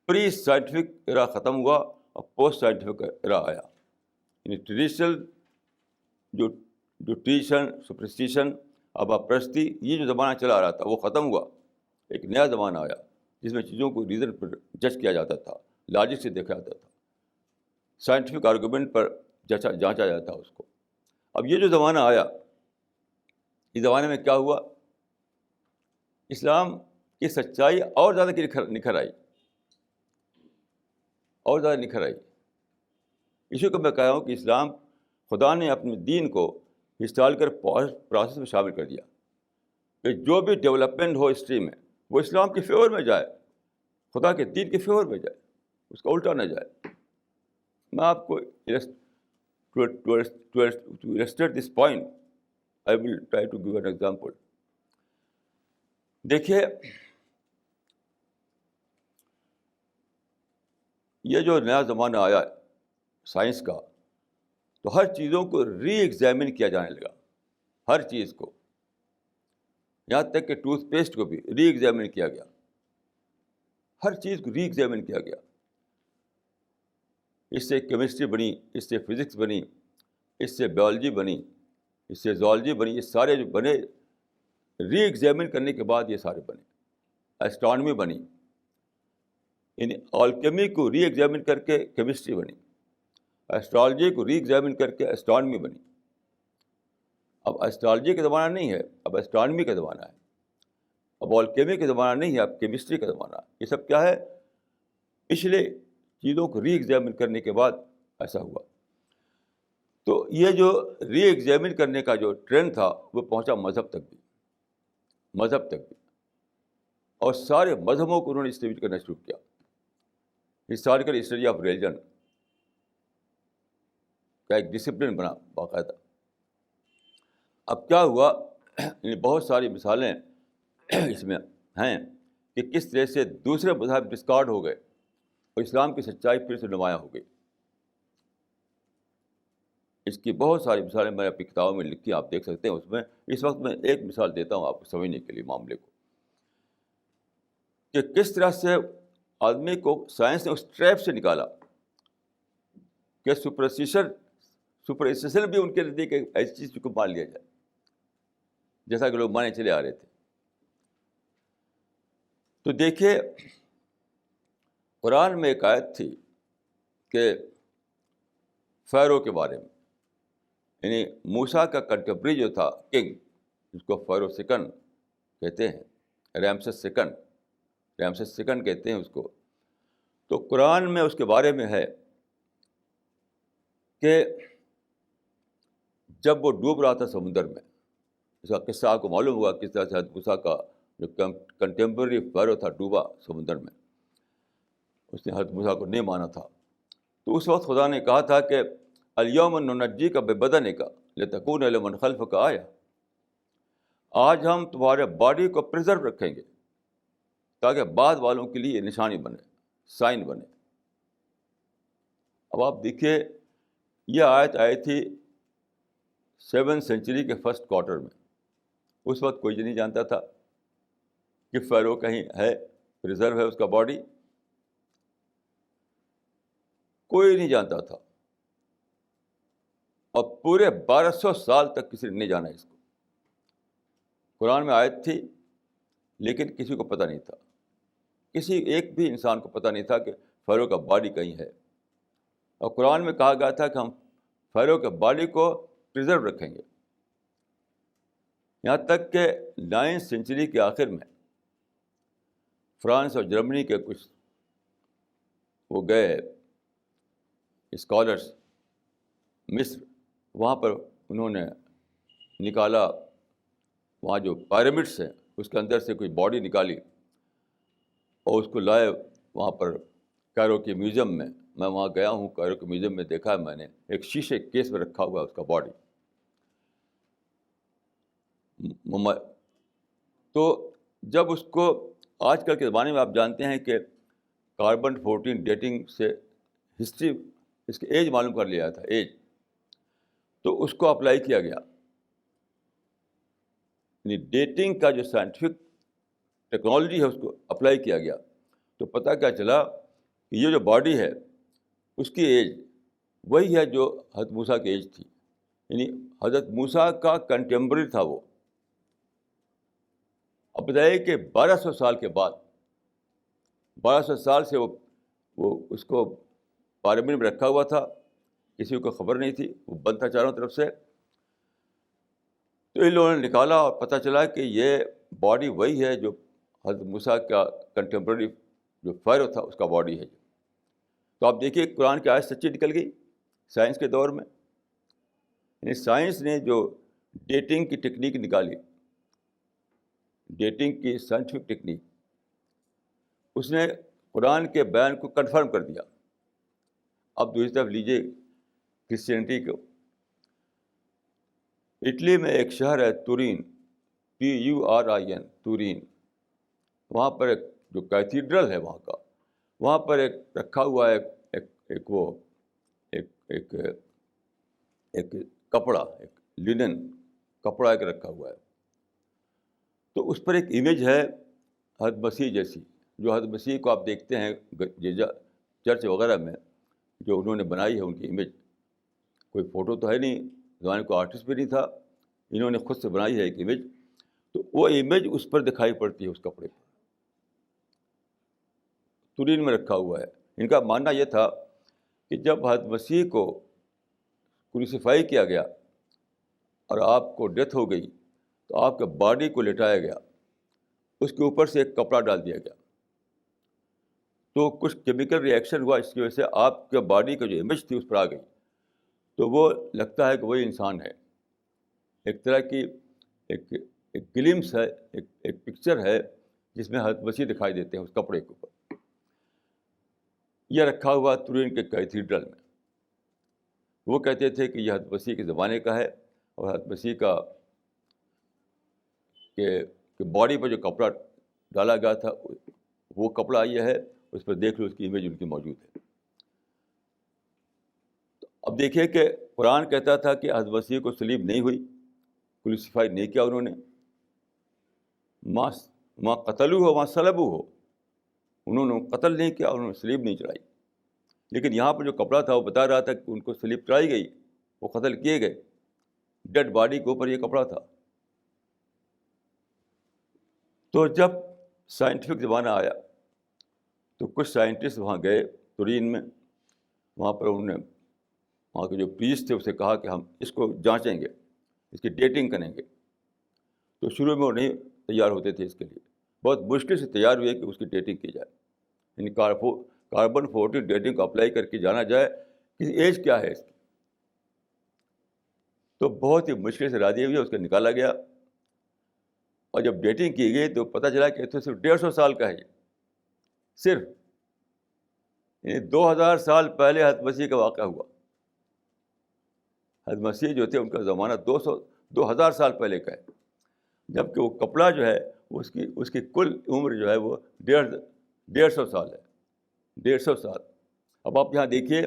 پری سائنٹیفک ایرا ختم ہوا اور پوسٹ سائنٹیفک ایرا آیا. یعنی ٹریڈیشنل جو ٹریڈیشن، سپرسٹیشن، آبا پرستی، یہ جو زمانہ چلا رہا تھا وہ ختم ہوا. ایک نیا زمانہ آیا جس میں چیزوں کو ریزن پر جج کیا جاتا تھا، لاجک سے دیکھا جاتا تھا، سائنٹیفک آرگومنٹ پر جانچا جاتا اس کو. اب یہ جو زمانہ آیا، اس زمانے میں کیا ہوا؟ اسلام کی سچائی اور زیادہ نکھر آئی، اور زیادہ نکھر آئی. اسی کو میں کہہ رہا ہوں کہ اسلام، خدا نے اپنے دین کو ہسٹوریکل پروسیس میں شامل کر دیا کہ جو بھی ڈیولپمنٹ ہو ہسٹری میں وہ اسلام کے فیور میں جائے، خدا کے دین کے فیور میں جائے، اس کا الٹا نہ جائے. میں آپ کو to illustrate this point, I will try to give an example. دیکھیے یہ جو نیا زمانہ آیا سائنس کا، تو ہر چیزوں کو ری ایگزامن کیا جانے لگا، ہر چیز کو، یہاں تک کہ ٹوتھ پیسٹ کو بھی ری ایگزامن کیا گیا، ہر چیز کو ری ایگزامن کیا گیا. اس سے کیمسٹری بنی، اس سے فزکس بنی، اس سے بایولوجی بنی، اس سے زوالوجی بنی. یہ سارے جو بنے ری ایگزامن کرنے کے بعد یہ سارے بنے. ایسٹرانومی بنی، یعنی الکیمی کو ری ایگزامن کر کے کیمسٹری بنی، ایسٹرالوجی کو ری ایگزامن کر کے ایسٹرانومی بنی. اب ایسٹرالوجی کا زمانہ نہیں ہے، اب ایسٹرانومی کا زمانہ ہے. اب الکیمی کا زمانہ نہیں ہے، اب کیمسٹری کا زمانہ ہے. یہ سب کیا ہے؟ پچھلے چیزوں کو ری ایگزامن کرنے کے بعد ایسا ہوا. تو یہ جو ری ایگزامن کرنے کا جو ٹرینڈ تھا وہ پہنچا مذہب تک بھی، اور سارے مذہبوں کو انہوں نے اسٹڈی کرنا شروع کیا. ہسٹوریکل اسٹڈی آف ریلیجن کا ایک ڈسپلن بنا باقاعدہ. اب کیا ہوا، یعنی بہت ساری مثالیں اس میں ہیں کہ کس طرح سے دوسرے مذہب ڈسکارڈ ہو گئے اور اسلام کی سچائی پھر سے نمایاں ہو گئی. اس کی بہت ساری مثالیں میں نے اپنی کتابوں میں لکھی، آپ دیکھ سکتے ہیں. اس میں اس وقت میں ایک مثال دیتا ہوں آپ کو سمجھنے کے لیے معاملے کو، کہ کس طرح سے آدمی کو سائنس نے اس ٹریپ سے نکالا کہ سپرسٹیشن بھی ان کے نزدیک ایک ایسی چیز کو مان لیا جائے جیسا کہ لوگ مانے چلے آ رہے تھے. تو دیکھیے، قرآن میں ایک آیت تھی کہ فیرو کے بارے میں، یعنی موسیٰ کا کنٹمپری جو تھا کنگ، جس کو فیرو سیکنڈ کہتے ہیں، رامسس سیکنڈ کہتے ہیں اس کو. تو قرآن میں اس کے بارے میں ہے کہ جب وہ ڈوب رہا تھا سمندر میں، اس کا قصہ آپ کو معلوم ہوا کس طرح سے حضرت موسیٰ کا جو کنٹمپرری فیرو تھا ڈوبا سمندر میں، اس نے حضرت موسیٰ کو نہیں مانا تھا. تو اس وقت خدا نے کہا تھا کہ الیوم ننجیک ببدنک لتکون لمن خلفک آیہ، آج ہم تمہارے باڈی کو پرزرو رکھیں گے تاکہ بعد والوں کے لیے نشانی بنے، سائن بنے. اب آپ دیکھیے، یہ آیت آئی تھی 7 سینچری کے فرسٹ کوارٹر میں. اس وقت کوئی نہیں جانتا تھا کہ فیرو کہیں ہے، پرزرو ہے اس کا باڈی، کوئی نہیں جانتا تھا. اور پورے 1200 سال تک کسی نے نہیں جانا اس کو. قرآن میں آیت تھی لیکن کسی کو پتہ نہیں تھا، کسی ایک بھی انسان کو پتہ نہیں تھا کہ فیرو کا باڈی کہیں ہے. اور قرآن میں کہا گیا تھا کہ ہم فیرو کے باڈی کو پرزرو رکھیں گے. یہاں تک کہ 9 سینچری کے آخر میں فرانس اور جرمنی کے کچھ وہ گئے اسکالرس مصر، وہاں پر انہوں نے نکالا، وہاں جو پیرامڈس ہیں اس کے اندر سے کوئی باڈی نکالی اور اس کو لائے وہاں پر کائرو کے میوزیم میں. میں وہاں گیا ہوں، کائرو کے میوزیم میں دیکھا ہے میں نے، ایک شیشے کیس میں رکھا ہوا ہے اس کا باڈی. تو جب اس کو آج کل کے زمانے میں آپ جانتے ہیں کہ کاربن 14 ڈیٹنگ سے ہسٹری اس کی ایج معلوم کر لیا تھا، ایج. تو اس کو اپلائی کیا گیا، یعنی ڈیٹنگ کا جو سائنٹیفک ٹیکنالوجی ہے اس کو اپلائی کیا گیا. تو پتہ کیا چلا کہ یہ جو باڈی ہے اس کی ایج وہی ہے جو حضرت موسیٰ کی ایج تھی، یعنی حضرت موسیٰ کا کنٹمپرری تھا وہ. اب بتائیے کہ 1200 سال کے بعد، 1200 سال سے وہ اس کو پارلیمنٹ میں رکھا ہوا تھا، کسی کو خبر نہیں تھی، وہ بند تھا چاروں طرف سے. تو ان لوگوں نے نکالا اور پتہ چلا کہ یہ باڈی وہی ہے جو حضرت موسیٰ کا کنٹمپرری جو فیرو تھا اس کا باڈی ہے. تو آپ دیکھیے قرآن کی آیت سچی نکل گئی سائنس کے دور میں. یعنی سائنس نے جو ڈیٹنگ کی ٹیکنیک نکالی، ڈیٹنگ کی سائنٹیفک ٹیکنیک، اس نے قرآن کے بیان کو کنفرم کر دیا. اب دوسری طرف لیجیے کرسچینٹی کو. اٹلی میں ایک شہر ہے تورین، TURIN، تورین. وہاں پر ایک جو کیتھیڈرل ہے وہاں کا، وہاں پر ایک رکھا ہوا ہے ایک کپڑا، ایک لینن کپڑا ایک رکھا ہوا ہے. تو اس پر ایک امیج ہے حضرت مسیح جیسی، جو حضرت مسیح کو آپ دیکھتے ہیں چرچ وغیرہ میں جو انہوں نے بنائی ہے ان کی امیج. کوئی فوٹو تو ہے نہیں، زمانے کو آرٹسٹ بھی نہیں تھا، انہوں نے خود سے بنائی ہے ایک امیج. تو وہ امیج اس پر دکھائی پڑتی ہے، اس کپڑے پر. تورین میں رکھا ہوا ہے. ان کا ماننا یہ تھا کہ جب حضرت مسیح کو کروسیفائی کیا گیا اور آپ کو ڈیتھ ہو گئی تو آپ کے باڈی کو لٹایا گیا، اس کے اوپر سے ایک کپڑا ڈال دیا گیا. تو کچھ کیمیکل ری ایکشن ہوا، اس کی وجہ سے آپ کے باڈی کا جو امیج تھی اس پر آ گئی. تو وہ لگتا ہے کہ وہی انسان ہے. ایک طرح کی ایک گلمس ہے، ایک پکچر ہے جس میں حضرت مسیح دکھائی دیتے ہیں اس کپڑے کے اوپر. یہ رکھا ہوا تورین کے کیتھیڈرل میں. وہ کہتے تھے کہ یہ حضرت مسیح کے زمانے کا ہے اور حضرت مسیح کا کہ باڈی پر جو کپڑا ڈالا گیا تھا وہ کپڑا یہ ہے، اس پر دیکھ لو، اس کی امیج ان کی موجود ہے. اب دیکھیے کہ قرآن کہتا تھا کہ حضرت مسیح کو صلیب نہیں ہوئی، کروسیفائی نہیں کیا انہوں نے، ماں قتلو ہو ماں صلبو ہو، انہوں نے قتل نہیں کیا، انہوں نے صلیب نہیں چڑھائی. لیکن یہاں پہ جو کپڑا تھا وہ بتا رہا تھا کہ ان کو صلیب چڑھائی گئی، وہ قتل کیے گئے، ڈیڈ باڈی کے اوپر یہ کپڑا تھا. تو جب سائنٹیفک زمانہ آیا تو کچھ سائنٹسٹ وہاں گئے تورین میں، وہاں پر انہوں نے وہاں کے جو پریسٹ تھے اسے کہا کہ ہم اس کو جانچیں گے، اس کی ڈیٹنگ کریں گے. تو شروع میں وہ نہیں تیار ہوتے تھے، اس کے لیے بہت مشکل سے تیار ہوئے کہ اس کی ڈیٹنگ کی جائے، یعنی کاربن 14 ڈیٹنگ کو اپلائی کر کے جانا جائے کہ ایج کیا ہے اس کی. تو بہت ہی مشکل سے راضی ہوئی، اس کو نکالا گیا، اور جب ڈیٹنگ کی گئی تو پتہ چلا کہ تو صرف 150 سال کا ہے یہ، صرف یعنی 2000 سال پہلے حضرت مسیح کا واقعہ ہوا. حضرت مسیح جو تھے ان کا زمانہ 2000 سال پہلے کا ہے، جبکہ وہ کپڑا جو ہے اس کی کل عمر جو ہے وہ 150 سال ہے، 150 سال. اب آپ یہاں دیکھیے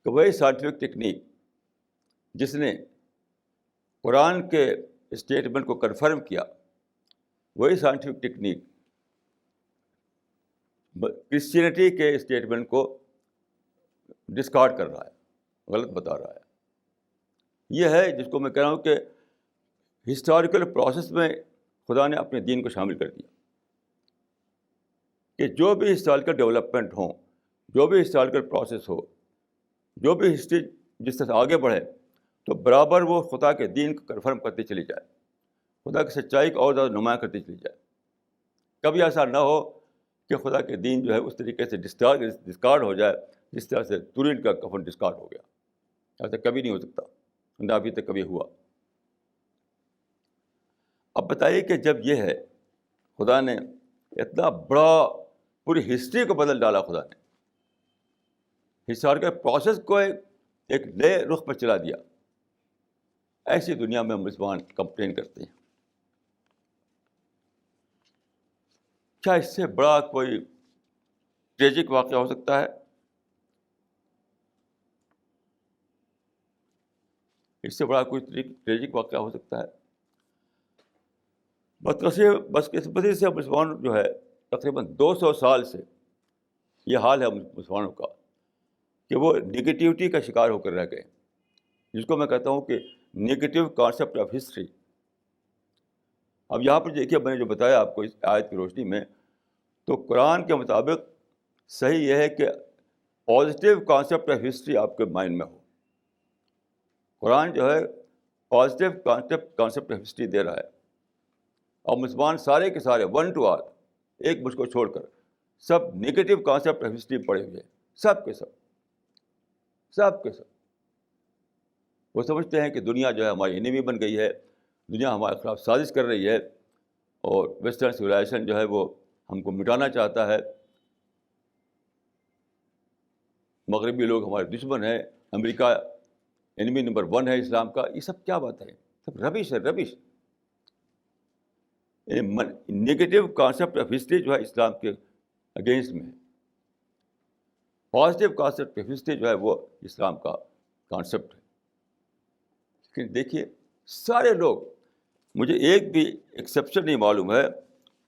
کہ وہی سائنٹیفک ٹیکنیک جس نے قرآن کے اسٹیٹمنٹ کو کنفرم کیا، وہی سائنٹیفک ٹیکنیک کرسچینٹی کے اسٹیٹمنٹ کو ڈسکارڈ کر رہا ہے، غلط بتا رہا ہے. یہ ہے جس کو میں کہہ رہا ہوں کہ ہسٹوریکل پروسیس میں خدا نے اپنے دین کو شامل کر دیا، کہ جو بھی ہسٹوریکل ڈیولپمنٹ ہوں، جو بھی ہسٹوریکل پروسیس ہو، جو بھی ہسٹری جس طرح آگے بڑھے تو برابر وہ خدا کے دین کو کنفرم کرتی چلی جائے، خدا کی سچائی کو اور زیادہ نمایاں کرتی چلی جائے. کبھی ایسا نہ ہو کہ خدا کے دین جو ہے اس طریقے سے ڈسکارڈ ہو جائے جس طرح سے تورین کا کفن ڈسکارڈ ہو گیا. ایسا کبھی نہیں ہو سکتا، نہ ابھی تک کبھی ہوا. اب بتائیے کہ جب یہ ہے، خدا نے اتنا بڑا پوری ہسٹری کو بدل ڈالا، خدا نے ہسٹوریکل پروسیس کو ایک نئے رخ پر چلا دیا. ایسی دنیا میں مسلمان کمپلین کرتے ہیں. کیا اس سے بڑا کوئی ٹریجک واقعہ ہو سکتا ہے؟ اس سے بڑا کوئی ٹریجک واقعہ ہو سکتا ہے؟ بدقسمتی سے مسلمان جو ہے تقریباً 200 سال سے یہ حال ہے مسلمانوں کا کہ وہ نگیٹیوٹی کا شکار ہو کر رہ گئے، جس کو میں کہتا ہوں کہ نگیٹیو کانسیپٹ آف ہسٹری. اب یہاں پر دیکھیے، میں نے جو بتایا آپ کو اس آیت کی روشنی میں، تو قرآن کے مطابق صحیح یہ ہے کہ پازیٹیو کانسیپٹ آف ہسٹری آپ کے مائنڈ میں ہو. قرآن جو ہے positive concept of history they رہا ہے، اور مسلمان سارے کے سارے ون ٹو آل، ایک مجھ کو چھوڑ کر سب نگیٹیو کانسیپٹ آف ہسٹری پڑھے ہوئے ہیں، سب کے سب. وہ سمجھتے ہیں کہ دنیا جو ہے ہماری انیمی بن گئی ہے، دنیا ہمارے خلاف سازش کر رہی ہے، اور ویسٹرن سویلائزیشن جو ہے وہ ہم کو مٹانا چاہتا ہے، مغربی لوگ ہمارے دشمن ہیں، امریکہ انیمی نمبر 1 ہے اسلام کا. یہ سب کیا بات ہے؟ سب ربش ہے، ربش. نگیٹو کانسیپٹ آف ہسٹری جو ہے اسلام کے اگینسٹ میں ہے. پازیٹیو کانسیپٹ آف ہسٹری جو ہے وہ اسلام کا کانسیپٹ ہے. لیکن دیکھیے سارے لوگ، مجھے ایک بھی ایکسیپشن نہیں معلوم ہے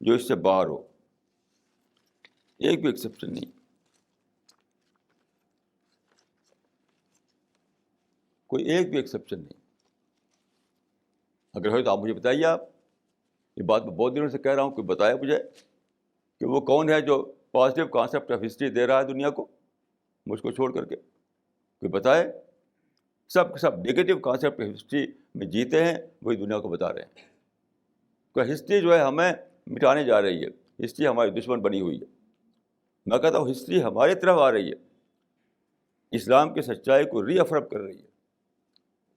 جو اس سے باہر ہو، ایک بھی ایکسیپشن نہیں، کوئی ایک بھی ایکسیپشن نہیں. اگر ہے تو آپ مجھے بتائیے. آپ یہ بات میں بہت دنوں سے کہہ رہا ہوں، کوئی بتائے مجھے کہ وہ کون ہے جو positive concept of history they رہا ہے دنیا کو، مجھ کو چھوڑ کر کے کوئی بتائے. سب کے سب نگیٹیو کانسیپٹ آف ہسٹری میں جیتے ہیں، وہی دنیا کو بتا رہے ہیں کہ ہسٹری جو ہے ہمیں مٹانے جا رہی ہے، ہسٹری ہماری دشمن بنی ہوئی ہے. میں کہتا ہوں ہسٹری ہماری طرف آ رہی ہے، اسلام کی سچائی کو ری افرم کر رہی ہے.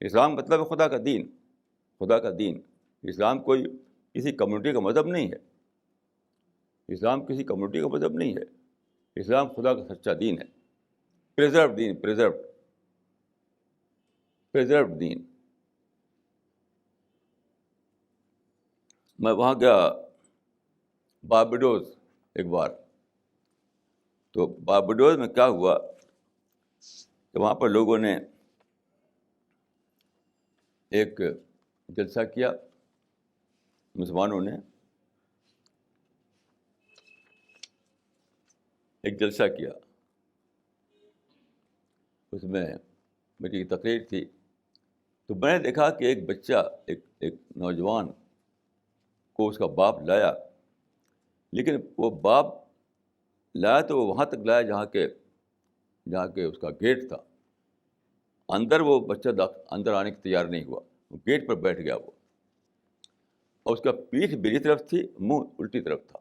اسلام مطلب ہے خدا کا دین، خدا کا دین. اسلام کوئی کسی کمیونٹی کا مذہب نہیں ہے، اسلام کسی کمیونٹی کا مذہب نہیں ہے. اسلام خدا کا سچا دین ہے، پریزروڈ دین، پریزروڈ دین. میں وہاں گیا باربیڈوز ایک بار. تو باربیڈوز میں کیا ہوا کہ وہاں پر لوگوں نے ایک جلسہ کیا, مسلمانوں نے ایک جلسہ کیا. اس میں میری تقریر تھی. تو میں نے دیکھا کہ ایک بچہ, ایک نوجوان کو اس کا باپ لایا, لیکن وہ باپ لایا تو وہ وہاں تک لایا جہاں کے اس کا گیٹ تھا. اندر وہ بچہ اندر آنے کی تیار نہیں ہوا, وہ گیٹ پر بیٹھ گیا وہ, اور اس کا پیٹھ میری طرف تھی, منہ الٹی طرف تھا.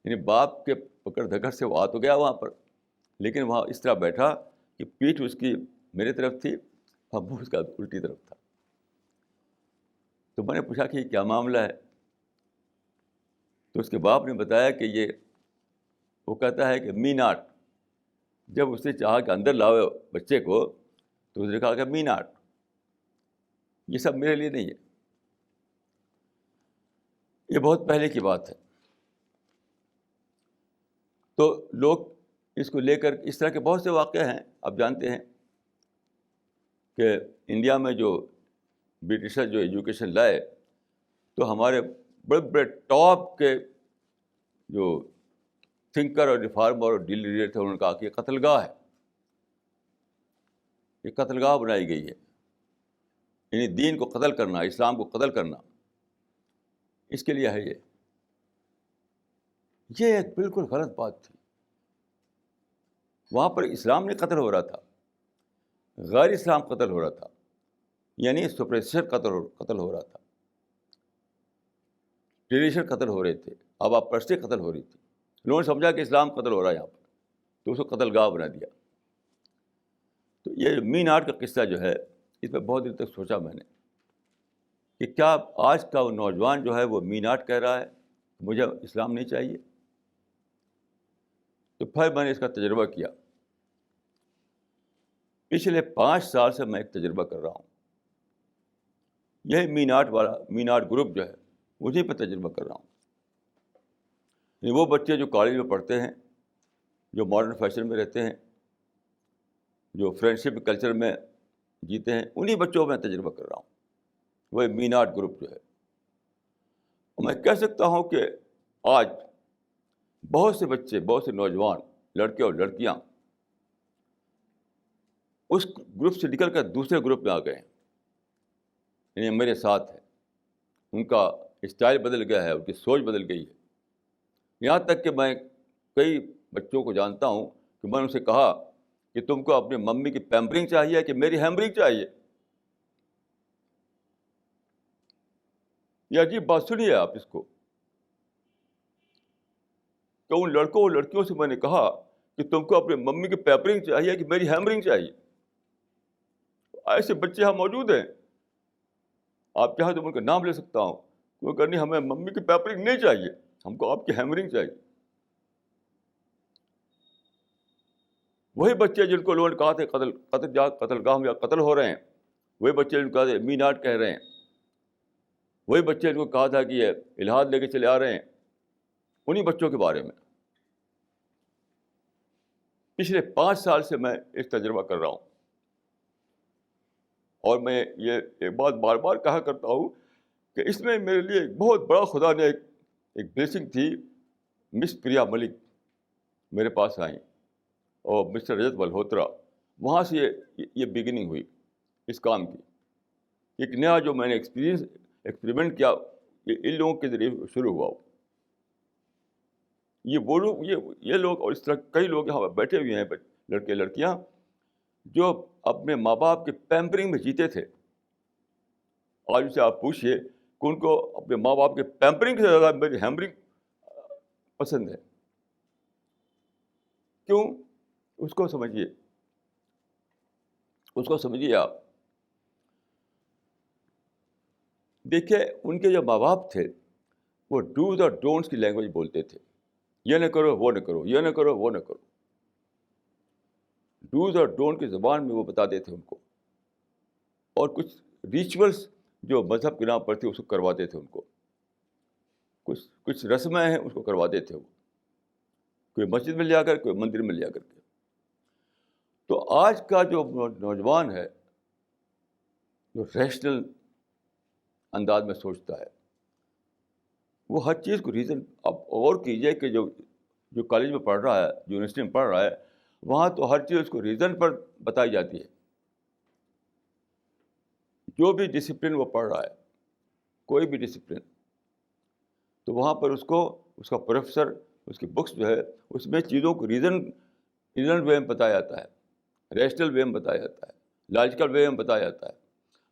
یعنی باپ کے پکڑ دھکڑ سے وہ آ تو گیا وہاں پر, لیکن وہاں اس طرح بیٹھا کہ پیٹھ اس کی میرے طرف تھی اور منہ اس کا الٹی طرف تھا. تو میں نے پوچھا کہ یہ کیا معاملہ ہے؟ تو اس کے باپ نے بتایا کہ وہ کہتا ہے کہ می ناٹ. جب اس نے چاہا کہ اندر لاؤ بچے کو تو اس نے کہا کہ می ناٹ, یہ سب میرے لیے نہیں ہے. یہ بہت پہلے کی بات ہے. تو لوگ اس کو لے کر اس طرح کے بہت سے واقعے ہیں. آپ جانتے ہیں کہ انڈیا میں جو برٹشر جو ایجوکیشن لائے تو ہمارے بڑے بڑے ٹاپ کے جو تھنکر اور ریفارمر اور لیڈر تھے, انہوں نے کہا کہ یہ قتل گاہ ہے, یہ قتل گاہ بنائی گئی ہے. یعنی دین کو قتل کرنا, اسلام کو قتل کرنا, اس کے لیے ہے یہ ایک بالکل غلط بات تھی. وہاں پر اسلام نہیں قتل ہو رہا تھا, غیر اسلام قتل ہو رہا تھا. یعنی سپریسر قتل ہو رہا تھا, ٹریڈیشن قتل ہو رہے تھے, آبا پرستی قتل ہو رہی تھی. لوگوں نے سمجھا کہ اسلام قتل ہو رہا ہے یہاں پر, تو اس کو قتل گاہ بنا دیا. تو یہ مین آرٹ کا قصہ جو ہے, اس پہ بہت دیر تک سوچا میں نے کہ کیا آج کا وہ نوجوان جو ہے وہ مین آرٹ کہہ رہا ہے مجھے اسلام نہیں چاہیے. تو پھر میں نے اس کا تجربہ کیا. پچھلے 5 سال سے میں ایک تجربہ کر رہا ہوں. یہی مین آرٹ گروپ جو ہے اسی پہ تجربہ کر رہا ہوں. وہ بچے جو کالج میں پڑھتے ہیں, جو ماڈرن فیشن میں رہتے ہیں, جو فرینڈشپ کلچر میں جیتے ہیں, انہی بچوں میں تجربہ کر رہا ہوں. وہ مین آرٹ گروپ جو ہے, میں کہہ سکتا ہوں کہ آج بہت سے بچے, بہت سے نوجوان لڑکے اور لڑکیاں اس گروپ سے نکل کر دوسرے گروپ میں آ گئے ہیں. یعنی میرے ساتھ ہیں, ان کا اسٹائل بدل گیا ہے, ان کی سوچ بدل گئی ہے. یہاں تک کہ میں کئی بچوں کو جانتا ہوں کہ میں نے ان سے کہا کہ تم کو اپنی ممی کی پیمپرنگ چاہیے کہ میری ہیمپرنگ چاہیے. یہ عجیب بات سنیے آپ اس کو. کہ ان لڑکوں اور لڑکیوں سے میں نے کہا کہ تم کو اپنی ممی کی پیمپرنگ چاہیے کہ میری ہیمپرنگ چاہیے. ایسے بچے یہاں موجود ہیں, آپ چاہیں تو ان کا نام لے سکتا ہوں. وہ کرنی ہمیں ممی کی پیمپرنگ نہیں چاہیے, ہم کو آپ کی ہیمرنگ چاہیے. وہی بچے جن کو لوگوں نے کہا تھے قتل گاہ میں قتل ہو رہے ہیں, وہی بچے جن کو کہا تھے مین آرٹ کہہ رہے ہیں, وہی بچے جن کو کہا تھا کہ یہ الحاد لے کے چلے آ رہے ہیں. انہی بچوں کے بارے میں پچھلے 5 سال سے میں اس تجربہ کر رہا ہوں. اور میں یہ ایک بات بار بار کہا کرتا ہوں کہ اس میں میرے لیے ایک بہت بڑا خدا نے ایک بلیسنگ تھی. مس پریا ملک میرے پاس آئیں اور مسٹر رجت ملہوترا, وہاں سے یہ بگننگ ہوئی اس کام کی. ایک نیا جو میں نے ایکسپریمنٹ کیا, ان لوگوں کے ذریعے شروع ہوا. یہ لوگ اور اس طرح کئی لوگ یہاں بیٹھے ہوئے ہیں, لڑکے لڑکیاں جو اپنے ماں باپ کے پیمپرنگ میں جیتے تھے. آج اسے آپ پوچھئے کہ ان کو اپنے ماں باپ کے پیمپرنگ سے زیادہ میری ہیمرنگ پسند ہے. کیوں؟ اس کو سمجھیے آپ. دیکھیے ان کے جو ماں باپ تھے وہ ڈوز اور ڈونٹس کی لینگویج بولتے تھے. یہ نہ کرو, وہ نہ کرو, یہ نہ کرو, وہ نہ کرو. ڈوز اور ڈونٹ کی زبان میں وہ بتاتے تھے ان کو. اور کچھ ریچولس جو مذہب کے نام پر تھی اس کو کرواتے تھے. ان کو کچھ رسمیں ہیں اس کو کرواتے تھے وہ, کوئی مسجد میں لے جا کر, کوئی مندر میں لے جا کر کے. تو آج کا جو نوجوان ہے جو ریشنل انداز میں سوچتا ہے, وہ ہر چیز کو ریزن. آپ غور کیجئے کہ جو کالج میں پڑھ رہا ہے, جو یونیورسٹی میں پڑھ رہا ہے, وہاں تو ہر چیز اس کو ریزن پر بتائی جاتی ہے. جو بھی ڈسپلن وہ پڑھ رہا ہے, کوئی بھی ڈسپلن, تو وہاں پر اس کا پروفیسر, اس کی بکس جو ہے اس میں چیزوں کو ریزنل وے میں بتایا جاتا ہے, ریشنل وے میں بتایا جاتا ہے, لاجیکل وے میں بتایا جاتا ہے.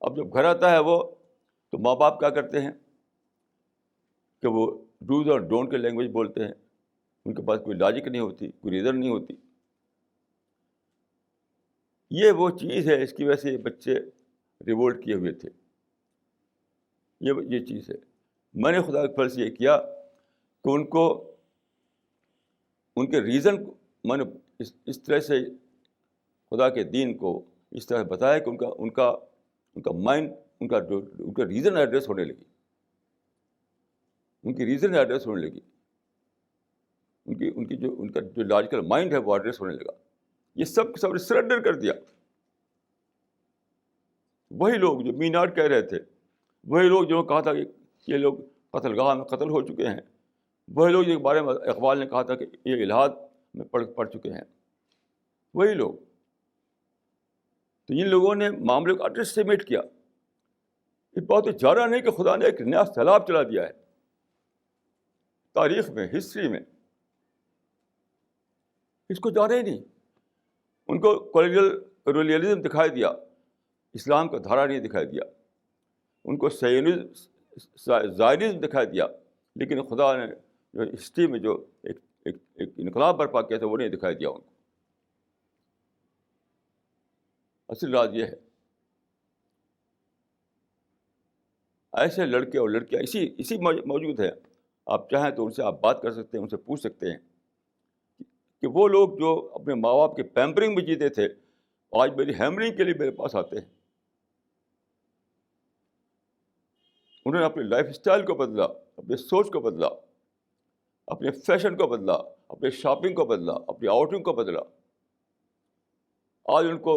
اب جب گھر آتا ہے وہ, تو ماں باپ کیا کرتے ہیں کہ وہ ڈوز اور ڈونٹ کے لینگویج بولتے ہیں. ان کے پاس کوئی لاجک نہیں ہوتی, کوئی ریزن نہیں ہوتی. یہ وہ چیز ہے, اس کی وجہ سے یہ بچے ریوولٹ کیے ہوئے تھے. یہ چیز ہے. میں نے خدا کے فضل سے یہ کیا کہ ان کے ریزن میں نے اس طرح سے خدا کے دین کو اس طرح بتایا کہ ان کا مائنڈ, ان کا ریزن ایڈریس ہونے لگی, ان کی ریزن ایڈریس ہونے لگی, ان کا جو لاجیکل مائنڈ ہے وہ ایڈریس ہونے لگا. یہ سب نے سرنڈر کر دیا. وہی لوگ جو مینارڈ کہہ رہے تھے, وہی لوگ جو کہا تھا کہ یہ لوگ قتل گاہ میں قتل ہو چکے ہیں, وہی لوگ جن کے بارے میں اقبال نے کہا تھا کہ یہ الحاد میں پڑھ چکے ہیں, وہی لوگ. تو ان لوگوں نے معاملے کو انڈر اسٹیمیٹ کیا. یہ بات جانا نہیں کہ خدا نے ایک نیا سیلاب چلا دیا ہے تاریخ میں, ہسٹری میں. اس کو جانا ہی نہیں. ان کو کولونیلزم دکھائی دیا, اسلام کا دھارا نہیں دکھائی دیا. ان کو زائرزم دکھائی دیا, لیکن خدا نے جو ہسٹری میں جو ایک انقلاب برپا کیا تھا وہ نہیں دکھائی دیا ان کو. اصل راز یہ ہے. ایسے لڑکے اور لڑکیاں اسی موجود ہیں. آپ چاہیں تو ان سے آپ بات کر سکتے ہیں, ان سے پوچھ سکتے ہیں کہ وہ لوگ جو اپنے ماں باپ کے پیمپرنگ میں جیتے تھے, آج میری ہیمرنگ کے لیے میرے پاس آتے ہیں. انہوں نے اپنے لائف اسٹائل کو بدلا, اپنے سوچ کو بدلا, اپنے فیشن کو بدلا, اپنے شاپنگ کو بدلا, اپنی آؤٹنگ کو بدلا. آج ان کو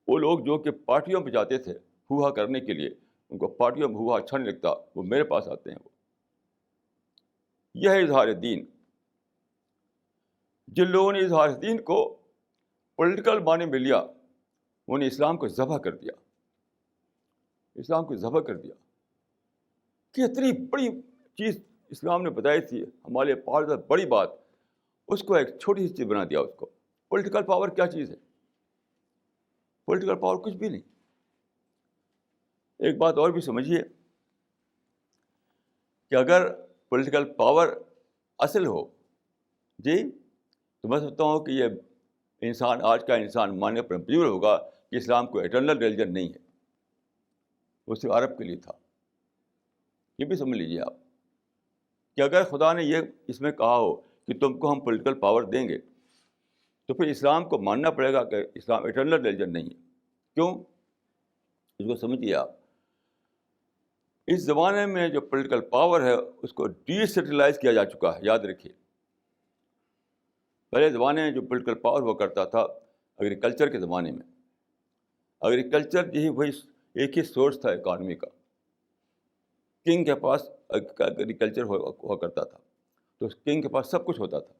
وہ لوگ جو کہ پارٹیوں پہ جاتے تھے ہوا کرنے کے لیے, ان کو پارٹیوں میں ہوا اچھا نہیں لگتا, وہ میرے پاس آتے ہیں. یہ ہے اظہار دین. جن لوگوں نے اظہار دین کو پولیٹیکل معنی میں لیا, انہوں نے اسلام کو ذبح کر دیا. اسلام کو ذبح کر دیا کہ اتنی بڑی چیز اسلام نے بتائی تھی ہمارے پاس, بڑی بات, اس کو ایک چھوٹی سی چیز بنا دیا. اس کو پولیٹیکل پاور کیا چیز ہے؟ پولیٹیکل پاور کچھ بھی نہیں. ایک بات اور بھی سمجھیے کہ اگر پولیٹیکل پاور اصل ہو جی, تو میں سمجھتا ہوں کہ یہ انسان, آج کا انسان ماننے پر مجبور ہوگا کہ اسلام کو ایٹرنل ریلیجن نہیں ہے, وہ صرف عرب کے لیے تھا. یہ بھی سمجھ لیجیے آپ کہ اگر خدا نے یہ اس میں کہا ہو کہ تم کو ہم پولیٹیکل پاور دیں گے, تو پھر اسلام کو ماننا پڑے گا کہ اسلام ایٹرنل ریلیجن نہیں ہے. کیوں؟ اس کو سمجھیے آپ. اس زمانے میں جو پولیٹیکل پاور ہے اس کو ڈی سینٹرلائز کیا جا چکا ہے. یاد رکھیے, پہلے زمانے میں جو پولیٹیکل پاور ہوا کرتا تھا ایگریکلچر کے زمانے میں, ایگریکلچر یہی وہی ایک ہی سورس تھا اکانومی کا. کنگ کے پاس ایگریکلچر ہوا کرتا تھا, تو کنگ کے پاس سب کچھ ہوتا تھا,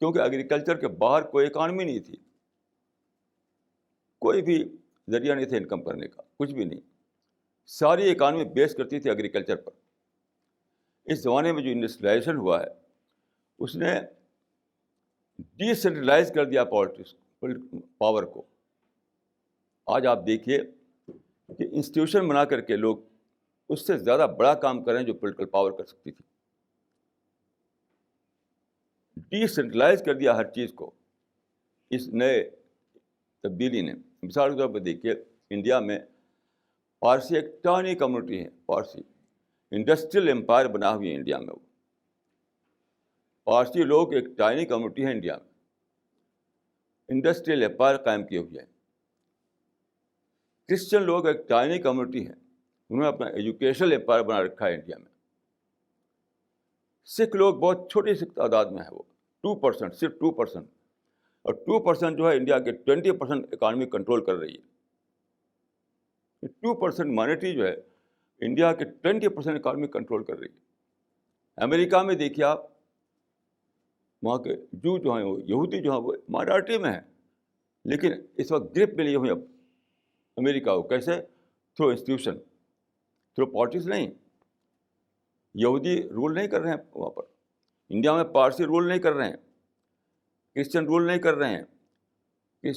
کیونکہ ایگریکلچر کے باہر کوئی اکانومی نہیں تھی, کوئی بھی ذریعہ نہیں تھا انکم کرنے کا, کچھ بھی نہیں. ساری اکانومی بیس کرتی تھی ایگریکلچر پر. اس زمانے میں جو انڈسٹریلائزیشن ہوا ہے اس نے ڈی سینٹرلائز کر دیا پاور کو. آج آپ دیکھیے کہ انسٹیٹیوشن بنا کر کے لوگ اس سے زیادہ بڑا کام کریں جو پولیٹیکل پاور کر سکتی تھی. ڈی سینٹرلائز کر دیا ہر چیز کو اس نئے تبدیلی نے. مثال کے طور پر دیکھیے, انڈیا میں پارسی ایک ٹانی کمیونٹی ہے. پارسی انڈسٹریل امپائر بنا ہوئی ہے انڈیا میں. وہ پارسی لوگ ایک ٹائنی کمیونٹی ہے انڈیا میں, انڈسٹریل امپائر قائم کیے ہوئے ہیں. کرسچن لوگ ایک ٹائنی کمیونٹی ہے, انہوں نے اپنا ایجوکیشنل امپائر بنا رکھا ہے انڈیا میں. سکھ لوگ بہت چھوٹی سی تعداد میں ہیں، وہ 2%، صرف 2%. اور 2% جو ہے انڈیا کے 20% اکانومی کنٹرول کر رہی ہے. 2% مائنورٹی جو ہے انڈیا کے 20% اکانومی کنٹرول کر رہی ہے. امریکہ میں دیکھیے آپ، وہاں کے جو ہیں وہ یہودی جو ہیں وہ مائنورٹی میں ہیں، لیکن اس وقت گرپ میں لیے ہوئے اب امریکہ کو. کیسے؟ تھرو انسٹیٹیوشن، تھرو پالیٹکس نہیں. یہودی رول نہیں کر رہے ہیں وہاں پر. انڈیا میں پارسی رول نہیں کر رہے ہیں، کرسچن رول نہیں کر رہے ہیں،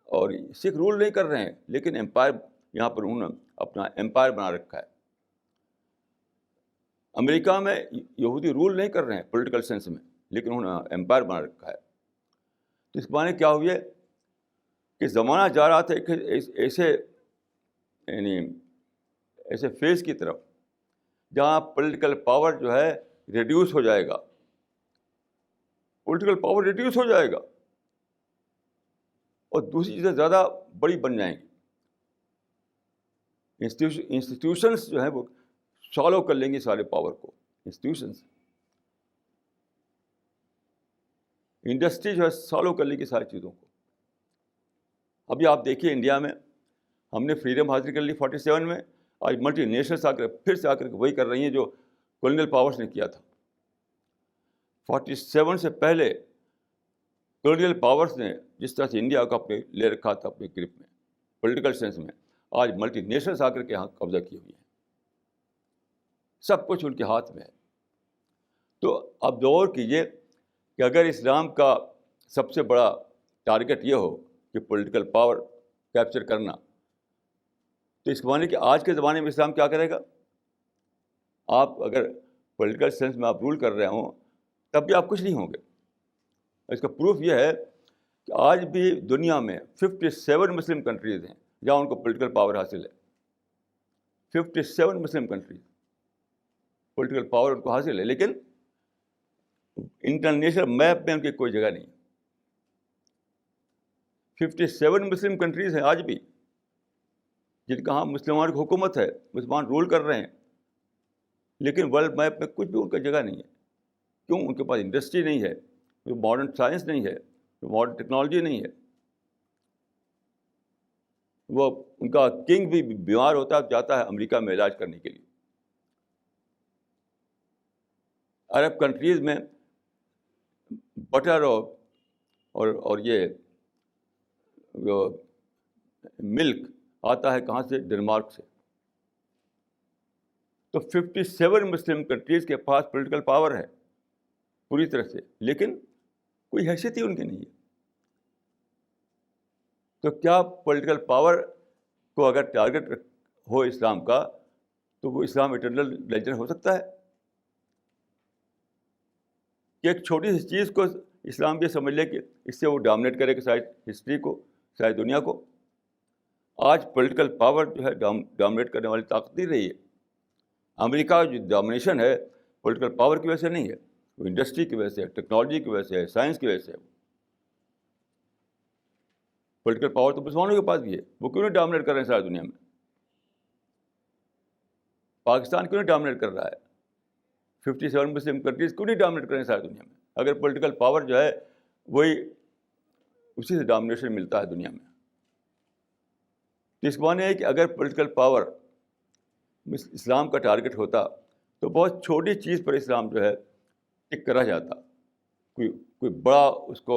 اور سکھ رول نہیں کر رہے ہیں، لیکن امپائر یہاں پر انہوں نے اپنا امپائر بنا رکھا ہے. امریکہ میں یہودی رول نہیں کر رہے ہیں پولیٹیکل سینس میں، لیکن انہوں نے امپائر بنا رکھا ہے. تو اس معنی کیا ہوئی ہے کہ زمانہ جا رہا تھا ایسے یعنی ایسے فیز کی طرف جہاں پولیٹیکل پاور جو ہے ریڈیوس ہو جائے گا. پولیٹیکل پاور ریڈیوس ہو جائے گا اور دوسری چیزیں زیادہ بڑی بن جائیں گی. انسٹیٹیوشنس جو ہیں وہ سالو کر لیں گے سارے پاور کو. انسٹیٹیوشنس، انڈسٹری جو ہے سالو کر لیں گی ساری چیزوں کو. ابھی آپ دیکھیے انڈیا میں ہم نے فریڈم حاصل کر لی 47 میں، آج ملٹی نیشنلس آ کر پھر سے آ کر وہی کر رہی ہیں جو کولونیل پاورس نے کیا تھا. 47 سے پہلے کولونیل پاورس نے جس طرح سے انڈیا کو اپنے لے رکھا تھا اپنے گرپ میں پولیٹیکل سینس میں، آج ملٹی نیشنلس آ کر کے یہاں قبضہ کی ہوئی ہیں. سب کچھ ان کے ہاتھ میں ہے. تو اب غور کیجیے کہ اگر اسلام کا سب سے بڑا ٹارگیٹ یہ ہو کہ پولیٹیکل پاور کیپچر کرنا، تو اس معنی کہ آج کے زمانے میں اسلام کیا کرے گا؟ آپ اگر پولیٹیکل سینس میں آپ رول کر رہے ہوں تب بھی آپ کچھ نہیں ہوں گے. اس کا پروف یہ ہے کہ آج بھی دنیا میں 57 مسلم کنٹریز ہیں جہاں ان کو پولیٹیکل پاور حاصل ہے. 57 مسلم کنٹریز پولیٹیکل پاور ان کو حاصل ہے، لیکن انٹرنیشنل میپ میں ان کی کوئی جگہ نہیں. 57 مسلم کنٹریز ہیں آج بھی جن کا ہاں مسلمان کی حکومت ہے، مسلمان رول کر رہے ہیں، لیکن ورلڈ میپ میں کچھ بھی ان کا جگہ نہیں ہے. کیوں؟ ان کے پاس انڈسٹری نہیں ہے، ماڈرن سائنس نہیں ہے، ماڈرن ٹیکنالوجی نہیں ہے. وہ ان کا کنگ بھی بیمار ہوتا ہے جاتا ہے امریکہ میں علاج کرنے کے لیے. عرب کنٹریز میں بٹر اور یہ ملک آتا ہے کہاں سے؟ ڈنمارک سے. تو 57 مسلم کنٹریز کے پاس پولیٹیکل پاور ہے پوری طرح سے، لیکن کوئی حیثیت ہی ان کی نہیں ہے. تو کیا پولیٹیکل پاور کو اگر ٹارگیٹ ہو اسلام کا تو وہ اسلام اٹرنل لیجنڈ ہو سکتا ہے؟ کہ ایک چھوٹی سی چیز کو اسلام یہ سمجھ لے کہ اس سے وہ ڈومینیٹ کرے کہ ساری ہسٹری کو، ساری دنیا کو. آج پولیٹیکل پاور جو ہے ڈومینیٹ کرنے والی طاقت نہیں رہی ہے. امریکہ کا جو ڈومینیشن ہے پولیٹیکل پاور کی وجہ سے نہیں ہے، وہ انڈسٹری کی وجہ سے، ٹیکنالوجی کی وجہ سے، سائنس کی وجہ سے. پولیٹیکل پاور تو مسلمانوں کے پاس بھی ہے، وہ کیوں نہیں ڈومینیٹ کر رہے ہیں ساری دنیا میں؟ پاکستان کیوں نہیں ڈومینیٹ کر رہا ہے؟ 57 مسلم کنٹریز کیوں نہیں ڈومینیٹ کر رہے ہیں ساری دنیا میں؟ اگر پولیٹیکل پاور جو ہے وہی اسی سے ڈومینیشن ملتا ہے دنیا میں. تو اس معنی ہے کہ اگر پولیٹیکل پاور اسلام کا ٹارگیٹ ہوتا تو بہت چھوٹی چیز پر اسلام جو ہے ٹک کر رہ جاتا، کوئی بڑا اس کو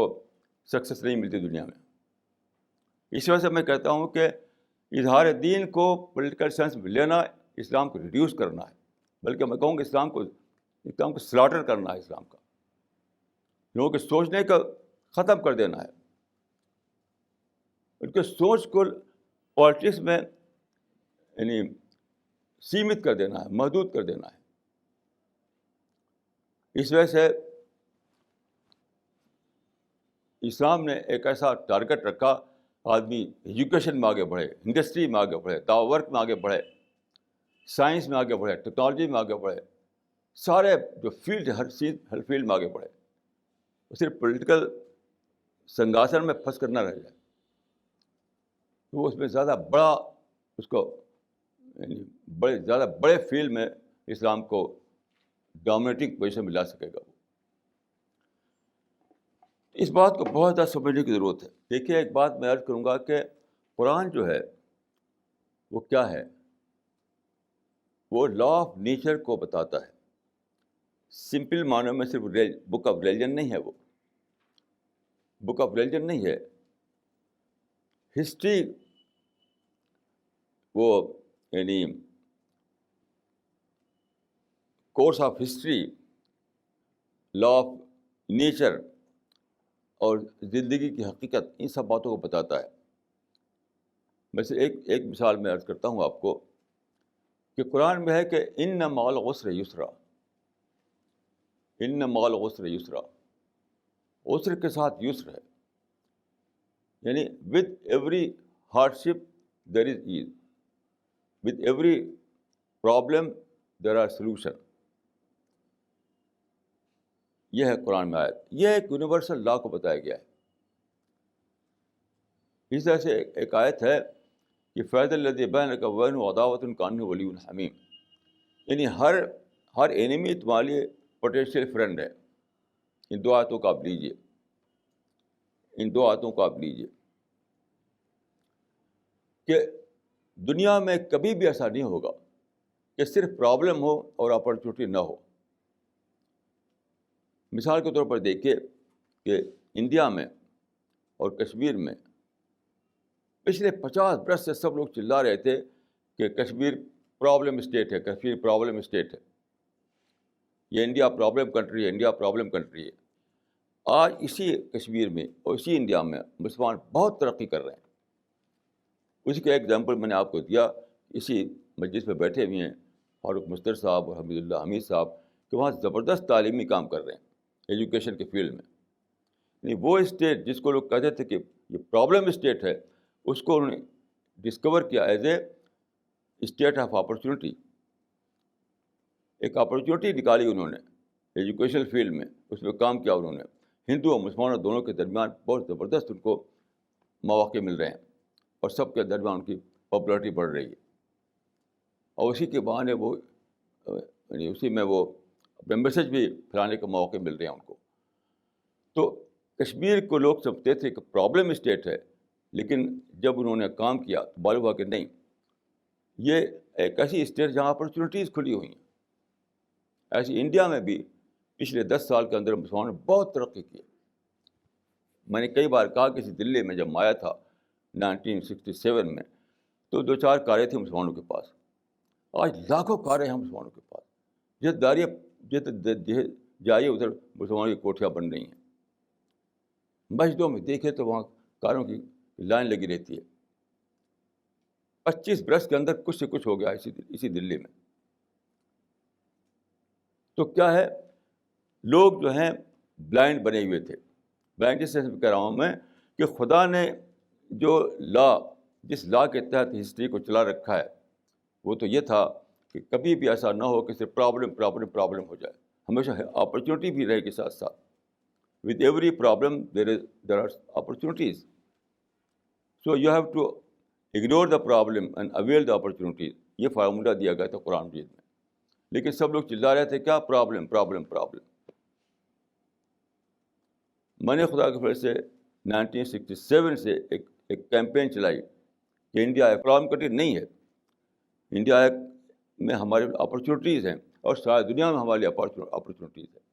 سکسیس نہیں ملتی دنیا میں. اس وجہ سے میں کہتا ہوں کہ اظہار دین کو پولیٹیکل سینس میں لینا اسلام کو ریڈیوس کرنا ہے، بلکہ میں کہوں کہ اسلام کو سلاٹر کرنا ہے. اسلام کا لوگوں کے سوچنے کا ختم کر دینا ہے، ان کے سوچ کو پالیٹکس میں یعنی سیمت کر دینا ہے، محدود کر دینا ہے. اس وجہ سے اسلام نے ایک ایسا ٹارگیٹ رکھا، آدمی ایجوکیشن میں آگے بڑھے، انڈسٹری میں آگے بڑھے، دعوی ورک میں آگے بڑھے، سائنس میں آگے بڑھے، ٹیکنالوجی میں آگے بڑھے، سارے جو فیلڈ ہر فیلڈ میں آگے بڑھے. صرف پولیٹیکل سنگھارش میں پھنس کر نہ رہ جائے، وہ اس میں زیادہ بڑا اس کو یعنی زیادہ بڑے فیلڈ میں اسلام کو ڈومینیٹنگ پوزیشن میں لا سکے گا. اس بات کو بہت زیادہ سمجھنے کی ضرورت ہے. دیکھیے ایک بات میں عرض کروں گا کہ قرآن جو ہے وہ کیا ہے؟ وہ لا آف نیچر کو بتاتا ہے. سمپل معنوں میں صرف بک آف ریلیجن نہیں ہے، وہ بک آف ریلیجن نہیں ہے. ہسٹری، وہ یعنی course of history, law of nature اور زندگی کی حقیقت، ان سب باتوں کو بتاتا ہے. میں سے ایک مثال میں عرض کرتا ہوں آپ کو کہ قرآن میں ہے کہ ان مع العسر یسرا، ان مع العسر یسرا، عسر کے ساتھ یسر ہے. یعنی with every hardship there is ease, with every problem there are solution. یہ ہے قرآن میں آیت. یہ ایک یونیورسل لا کو بتایا گیا ہے. اس طرح سے ایک آیت ہے کہ فَإِذَا الَّذِي بَيْنَكَ وَبَيْنَهُ عَدَاوَةٌ كَأَنَّهُ وَلِيٌّ حَمِيمٌ. یعنی ہر اینمی تمہارے لیے پوٹینشیل فرینڈ ہے. ان دو آیتوں کو آپ لیجیے، ان دو آیتوں کو آپ لیجیے کہ دنیا میں کبھی بھی ایسا نہیں ہوگا کہ صرف پرابلم ہو اور اپرچونیٹی نہ ہو. مثال کے طور پر دیکھیے کہ انڈیا میں اور کشمیر میں پچھلے 50 برس سے سب لوگ چلا رہے تھے کہ کشمیر پرابلم اسٹیٹ ہے، کشمیر پرابلم اسٹیٹ ہے، یہ انڈیا پرابلم کنٹری ہے، انڈیا پرابلم کنٹری ہے. آج اسی کشمیر میں اور اسی انڈیا میں مسلمان بہت ترقی کر رہے ہیں. اسی کا ایگزامپل میں نے آپ کو دیا. اسی مجلس میں بیٹھے ہوئے ہیں فاروق مستر صاحب اور حمید اللہ حمید صاحب، کہ وہاں زبردست تعلیمی کام کر رہے ہیں ایجوکیشن کے فیلڈ میں. یعنی وہ اسٹیٹ جس کو لوگ کہتے تھے کہ یہ پرابلم اسٹیٹ ہے، اس کو انہوں نے ڈسکور کیا as a state of opportunity. ایک اپرچونیٹی نکالی انہوں نے ایجوکیشن فیلڈ میں، اس میں کام کیا انہوں نے. ہندو اور مسلمانوں دونوں کے درمیان بہت زبردست ان کو مواقع مل رہے ہیں اور سب کے درمیان ان کی پاپولرٹی بڑھ رہی ہے. اور اسی کے بہانے وہ یعنی اسی میں وہ اپنے میسج بھی پھیلانے کے مواقع مل رہے ہیں ان کو. تو کشمیر کو لوگ سمجھتے تھے کہ پرابلم اسٹیٹ ہے، لیکن جب انہوں نے کام کیا تو معلوم ہوا کہ نہیں، یہ ایک ایسی اسٹیٹ جہاں اپرچونیٹیز کھلی ہوئی ہیں. ایسی انڈیا میں بھی پچھلے 10 سال کے اندر مسلمانوں نے بہت ترقی کی. میں نے کئی بار کہا کہ دلی میں جب آیا تھا 1967 میں تو 2-4 کاریں تھیں مسلمانوں کے پاس. آج لاکھوں کاریں ہیں مسلمانوں کے پاس. جائیے ادھر مسلمانوں کی کوٹھیاں بن رہی ہیں. مسجدوں میں دیکھے تو وہاں کاروں کی لائن لگی رہتی ہے. 25 برس کے اندر کچھ سے کچھ ہو گیا اسی دلی میں. تو کیا ہے، لوگ جو ہیں بلائنڈ بنے ہوئے تھے. بلائنڈ سے کہہ رہا ہوں میں کہ خدا نے جو جس لا کے تحت ہسٹری کو چلا رکھا ہے وہ تو یہ تھا کہ کبھی بھی ایسا نہ ہو کہ صرف پرابلم ہو جائے. ہمیشہ اپرچونیٹی بھی رہے گی ساتھ ساتھ. With every problem there are opportunities. So you have to ignore the problem and avail the opportunities. یہ فارمولہ دیا گیا تھا قرآن مجید میں. لیکن سب لوگ چلا رہے تھے کیا؟ پرابلم. میں نے خدا کے فضل سے 1967 سے ایک کیمپین چلائی کہ انڈیا ایک پرابلم کنٹری نہیں ہے. انڈیا میں ہمارے اپرچونیٹیز ہیں اور ساری دنیا میں ہمارے لیے اپرچونیٹیز ہیں.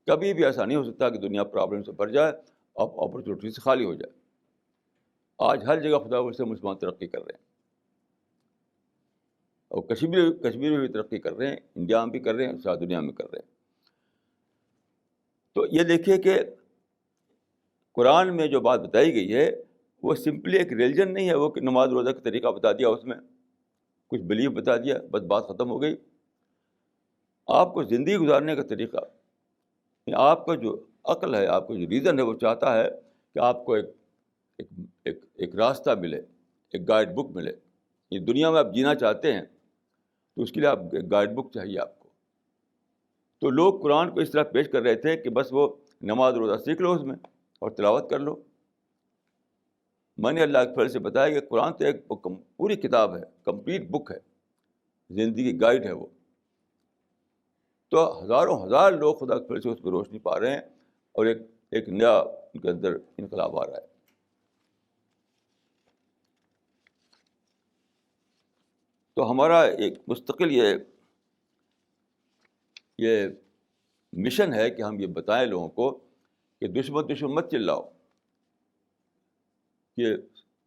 کبھی بھی ایسا نہیں ہو سکتا کہ دنیا پرابلم سے بھر جائے اور اپرچونیٹی سے خالی ہو جائے. آج ہر جگہ خدا کے فضل سے مسلمان ترقی کر رہے ہیں اور کشمیر میں بھی ترقی کر رہے ہیں، انڈیا میں بھی کر رہے ہیں، ساری دنیا میں کر رہے ہیں. تو یہ دیکھیے کہ قرآن میں جو بات بتائی گئی ہے وہ سمپلی ایک ریلیجن نہیں ہے. وہ کہ نماز روزہ کا طریقہ بتا دیا، اس میں کچھ بلیف بتا دیا، بس بات ختم ہو گئی. آپ کو زندگی گزارنے کا طریقہ، آپ کا جو عقل ہے، آپ کا جو ریزن ہے، وہ چاہتا ہے کہ آپ کو ایک راستہ ملے، ایک گائیڈ بک ملے. یہ دنیا میں آپ جینا چاہتے ہیں تو اس کے لیے آپ ایک گائیڈ بک چاہیے آپ کو. تو لوگ قرآن کو اس طرح پیش کر رہے تھے کہ بس وہ نماز روزہ سیکھ لو اس میں اور تلاوت کر لو. میں نے اللہ کے فضل سے بتایا کہ قرآن تو ایک پوری کتاب ہے، کمپلیٹ بک ہے، زندگی گائیڈ ہے وہ. تو ہزاروں ہزار لوگ خدا کے فضل سے اس پہ روشنی پا رہے ہیں اور ایک نیا ان کے اندر انقلاب آ رہا ہے. تو ہمارا ایک مستقل یہ مشن ہے کہ ہم یہ بتائیں لوگوں کو کہ دشمن مت چلاؤ کہ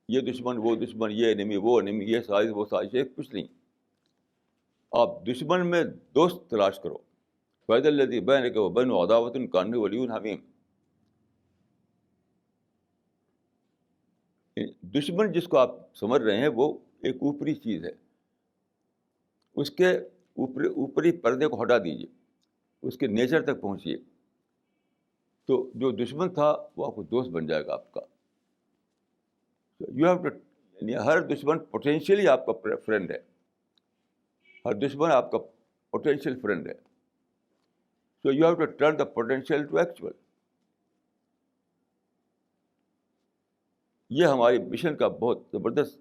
یہ دشمن وہ دشمن، یہ انیمی وہ انیمی، یہ سازش وہ سازش ہے. کچھ نہیں. آپ دشمن میں دوست تلاش کرو. فیض الذی بینک و بین عداوۃ کانہ ولی حمیم. دشمن جس کو آپ سمجھ رہے ہیں وہ ایک اوپری چیز ہے، اس کے اوپری پردے کو ہٹا دیجیے، اس کے نیچر تک پہنچیے، تو جو دشمن تھا وہ آپ کو دوست بن جائے گا آپ کا. یو ہیو ٹو، یعنی ہر دشمن پوٹینشیلی آپ کا فرینڈ ہے، ہر دشمن آپ کا پوٹینشیل فرینڈ ہے. So you have to turn the potential to actual. یہ ہماری مشن کا بہت زبردست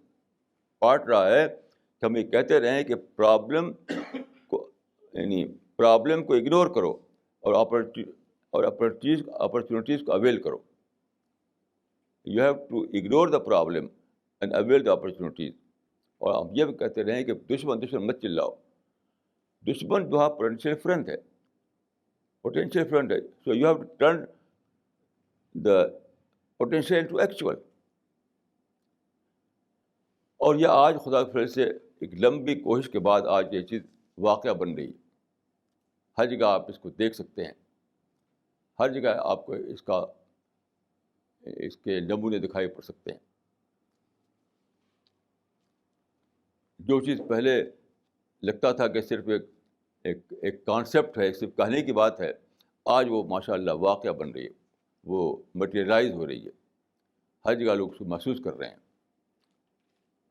پارٹ رہا ہے کہ ہم یہ کہتے رہیں کہ پرابلم کو اگنور کرو اور اپرچونیٹیز کو اویل کرو. You have to ignore the problem and avail the opportunities. اور ہم یہ بھی کہتے رہیں کہ دشمن مت چلاؤ. دشمن جو ہے پوٹینشیل فرینڈ ہے، so you have to turn the potential to actual. اور یہ آج خدا کے فضل سے ایک لمبی کوشش کے بعد آج یہ چیز واقعہ بن رہی ہے. ہر جگہ آپ اس کو دیکھ سکتے ہیں، ہر جگہ آپ کو اس کے نمونے دکھائی پڑ سکتے ہیں. جو چیز پہلے لگتا تھا کہ صرف ایک کانسیپٹ ہے، صرف کہنے کی بات ہے، آج وہ ماشاء اللہ واقعہ بن رہی ہے، وہ مٹیریلائز ہو رہی ہے. ہر جگہ لوگ اس کو محسوس کر رہے ہیں،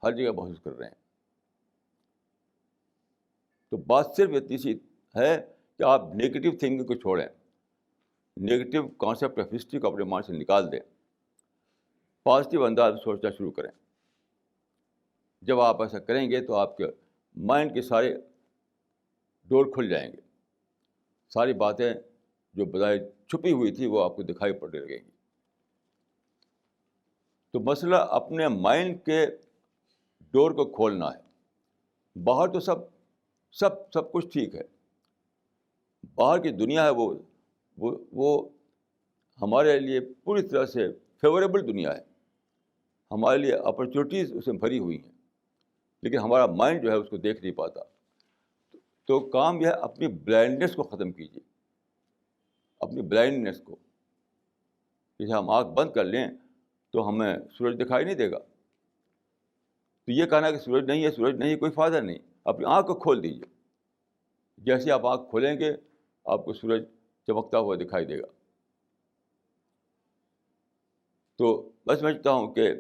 ہر جگہ محسوس کر رہے ہیں. تو بات صرف اتنی سی ہے کہ آپ نیگیٹو تھنکنگ کو چھوڑیں، نیگیٹو کانسیپٹ آف ہسٹری کو اپنے مائنڈ سے نکال دیں، پازیٹیو انداز میں سوچنا شروع کریں. جب آپ ایسا کریں گے تو آپ کے مائنڈ کے سارے ڈور کھل جائیں گے، ساری باتیں جو بظاہر چھپی ہوئی تھی وہ آپ کو دکھائی پڑنے لگیں گی. تو مسئلہ اپنے مائنڈ کے ڈور کو کھولنا ہے. باہر تو سب کچھ ٹھیک ہے، باہر کی دنیا ہے وہ ہمارے لیے پوری طرح سے فیوریبل دنیا ہے، ہمارے لیے اپرچونیٹیز اس میں بھری ہوئی ہیں، لیکن ہمارا مائنڈ جو ہے اس کو دیکھ نہیں پاتا. تو کام یہ ہے اپنی بلائنڈنیس کو ختم کیجیے، اپنی بلائنڈنیس کو. جیسے ہم آنکھ بند کر لیں تو ہمیں سورج دکھائی نہیں دے گا. تو یہ کہنا کہ سورج نہیں ہے کوئی فائدہ نہیں. اپنی آنکھ کو کھول دیجیے، جیسے آپ آنکھ کھولیں گے آپ کو سورج چمکتا ہوا دکھائی دے گا. تو میں سمجھتا ہوں کہ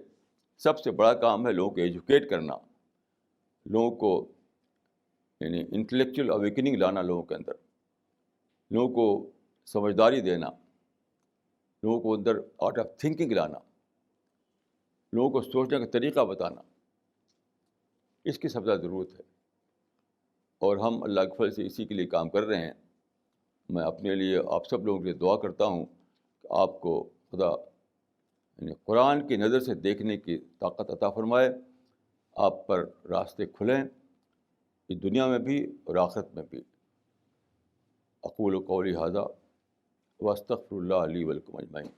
سب سے بڑا کام ہے لوگوں کو ایجوکیٹ کرنا، لوگوں کو یعنی انٹلیکچوئل اویکننگ لانا، لوگوں کے اندر لوگوں کو سمجھداری دینا، لوگوں کو اندر آرٹ آف تھنکنگ لانا، لوگوں کو سوچنے کا طریقہ بتانا. اس کی سب سے زیادہ ضرورت ہے، اور ہم اللہ کے فضل سے اسی کے لیے کام کر رہے ہیں. میں اپنے لیے آپ سب لوگوں کے لیے دعا کرتا ہوں کہ آپ کو خدا یعنی قرآن کی نظر سے دیکھنے کی طاقت عطا فرمائے، آپ پر راستے کھلیں اس دنیا میں بھی اور آخرت میں بھی. اقول قولی ھذا واستغفر اللہ لی ولکم اجمعین.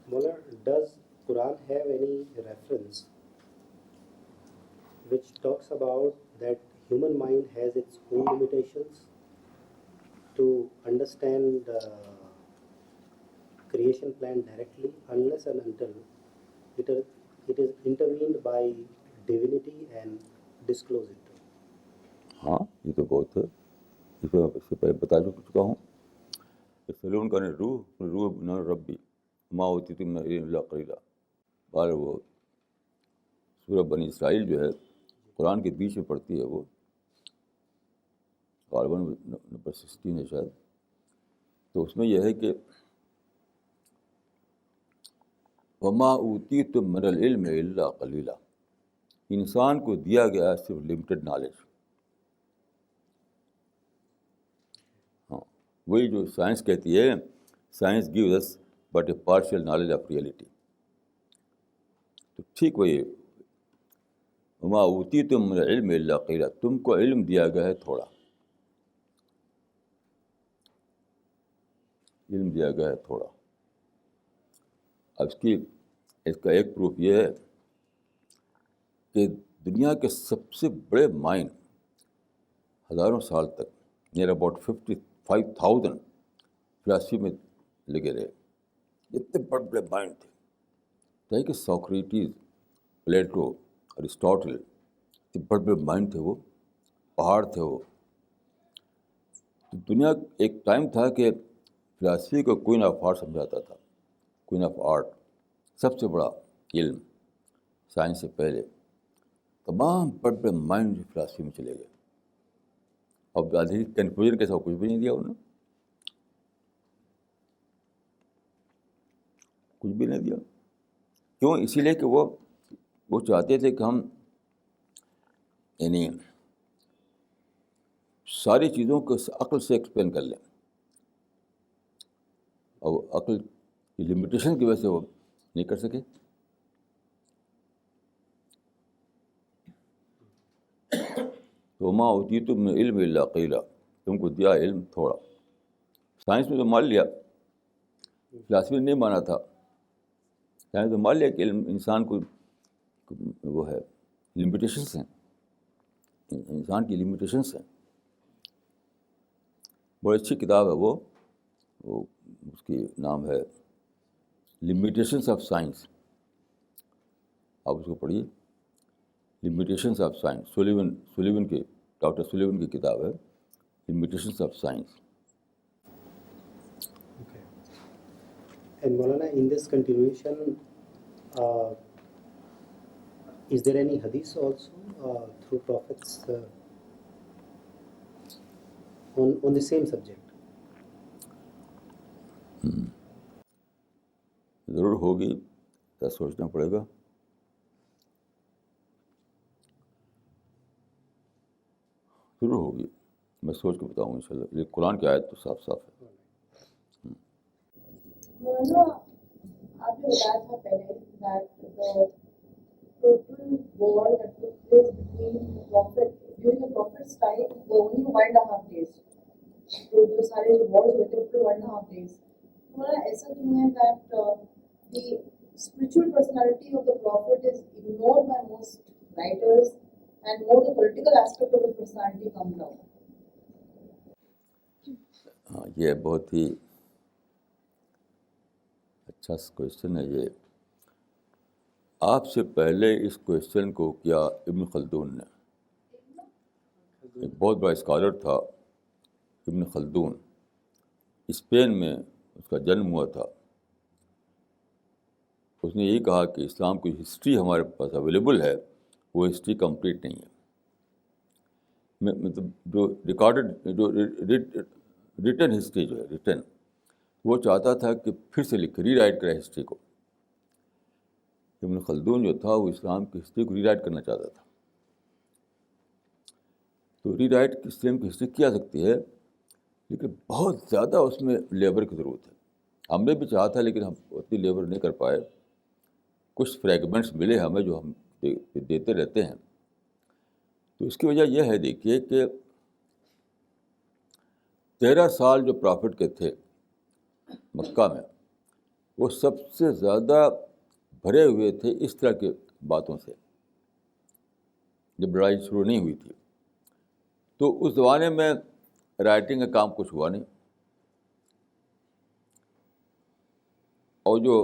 Mola, does Quran have any reference which talks about that human mind has its own limitations to understand the creation plan directly unless and until it is intervened by divinity and disclose it? ہاں یہ تو بہت ہے، اس سے پہلے بتا چکا ہوں. سلون کا روح نہ ربی ما اوتیتم من العلم الا قلیلا. بار وہ سورہ بنی اسرائیل جو ہے قرآن کے بیچ میں پڑتی ہے، وہ غالباً نمبر 16 ہے شاید. تو اس میں یہ ہے کہ وما اوتیتم من العلم الا قلیلا، انسان کو دیا گیا ہے صرف لمیٹڈ نالج. ہاں، وہی جو سائنس کہتی ہے، science gives us but a partial knowledge of reality. تو ٹھیک وہی وما اوتیتم من العلم الا قلیلا، تم کو علم دیا گیا ہے تھوڑا، علم دیا گیا ہے تھوڑا. اب اس کا ایک پروف یہ ہے کہ دنیا کے سب سے بڑے مائنڈ ہزاروں سال تک نیئر اباؤٹ 55,000 فلاسفی میں لگے رہے. اتنے بڑے بڑے مائنڈ تھے، چاہے کہ سوکریٹیز، پلیٹو، ارسٹاٹل، اتنے بڑے بڑے مائنڈ تھے، وہ پہاڑ تھے وہ. تو دنیا ایک ٹائم تھا کہ فلاسفی کو کوئن آف آرٹ سمجھاتا تھا، کوئن آف آرٹ، سب سے بڑا علم سائنس سے پہلے. تمام بڑے بڑے مائنڈ فلاسفی میں چلے گئے. اب کنکلوژن کے ساتھ کچھ بھی نہیں دیا انہوں نے، کچھ بھی نہیں دیا. کیوں؟ اسی لیے کہ وہ چاہتے تھے کہ ہم یعنی ساری چیزوں کو عقل سے ایکسپلین کر لیں، اور عقل کی لمیٹیشن کی وجہ سے وہ نہیں کر سکے. تو ما اوتیتم من العلم الا قلیلا، تم کو دیا علم تھوڑا. سائنس میں تو مان لیا، فلاسفی نے نہیں مانا تھا. سائنس تو مان لیا کہ علم انسان کو وہ ہے، لمیٹیشنس ہیں، انسان کی لمیٹیشنس ہیں. بڑی اچھی کتاب ہے وہ اس کی نام ہے لمیٹیشنس آف سائنس. آپ اس کو پڑھیے، لمیٹیشنس آف سائنس. سولیون کی، ڈاکٹر سولیون کی کتاب ہے limitations of science. Okay. And Maulana, in this continuation, uh, is there any hadith also through prophets on the same subject? ضرور ہوگی، کیا سوچنا پڑے گا. ضرور ہوگی، میں سوچ کے بتاؤں ان شاء اللہ. یہ قرآن کی آیت تو صاف صاف ہے. مولانا، آپ نے بتایا تھا پہلے that the total war that took place between the prophet during the prophet's time were only 1.5 days. تو جو سارے جو wars ہوئے تھے وہ 1.5 days. مولانا ایسا کیوں ہے that the spiritual personality of the prophet is ignored by most writers and more the political aspect of his personality comes out? ہاں، یہ بہت ہی اچھا کویشچن ہے یہ. آپ سے پہلے اس کویشچن کو کیا ابن خلدون نے، ایک بہت بڑا اسکالر تھا ابن خلدون، اسپین میں اس کا جنم ہوا تھا. اس نے یہی کہا کہ اسلام کی ہسٹری ہمارے پاس اویلیبل ہے، وہ ہسٹری کمپلیٹ نہیں ہے. مطلب جو ریکارڈڈ، جو ریٹن ہسٹری جو ہے ریٹن، وہ چاہتا تھا کہ پھر سے لکھ، ری رائٹ کرے ہسٹری کو. ابن خلدون جو تھا وہ اسلام کی ہسٹری کو ری رائٹ کرنا چاہتا تھا. تو ری رائٹ اسلام کی ہسٹری کی جا سکتی ہے، لیکن بہت زیادہ اس میں لیبر کی ضرورت ہے. ہم نے بھی چاہا تھا لیکن ہم اتنی لیبر نہیں کر پائے. کچھ فریگمنٹس ملے ہمیں جو ہم دیتے رہتے ہیں. تو اس کی وجہ یہ ہے، دیکھیے کہ 13 سال جو پرافٹ کے تھے مکہ میں، وہ سب سے زیادہ بھرے ہوئے تھے اس طرح کے باتوں سے، جب لڑائی شروع نہیں ہوئی تھی. تو اس زمانے میں رائٹنگ کا کام کچھ ہوا نہیں، اور جو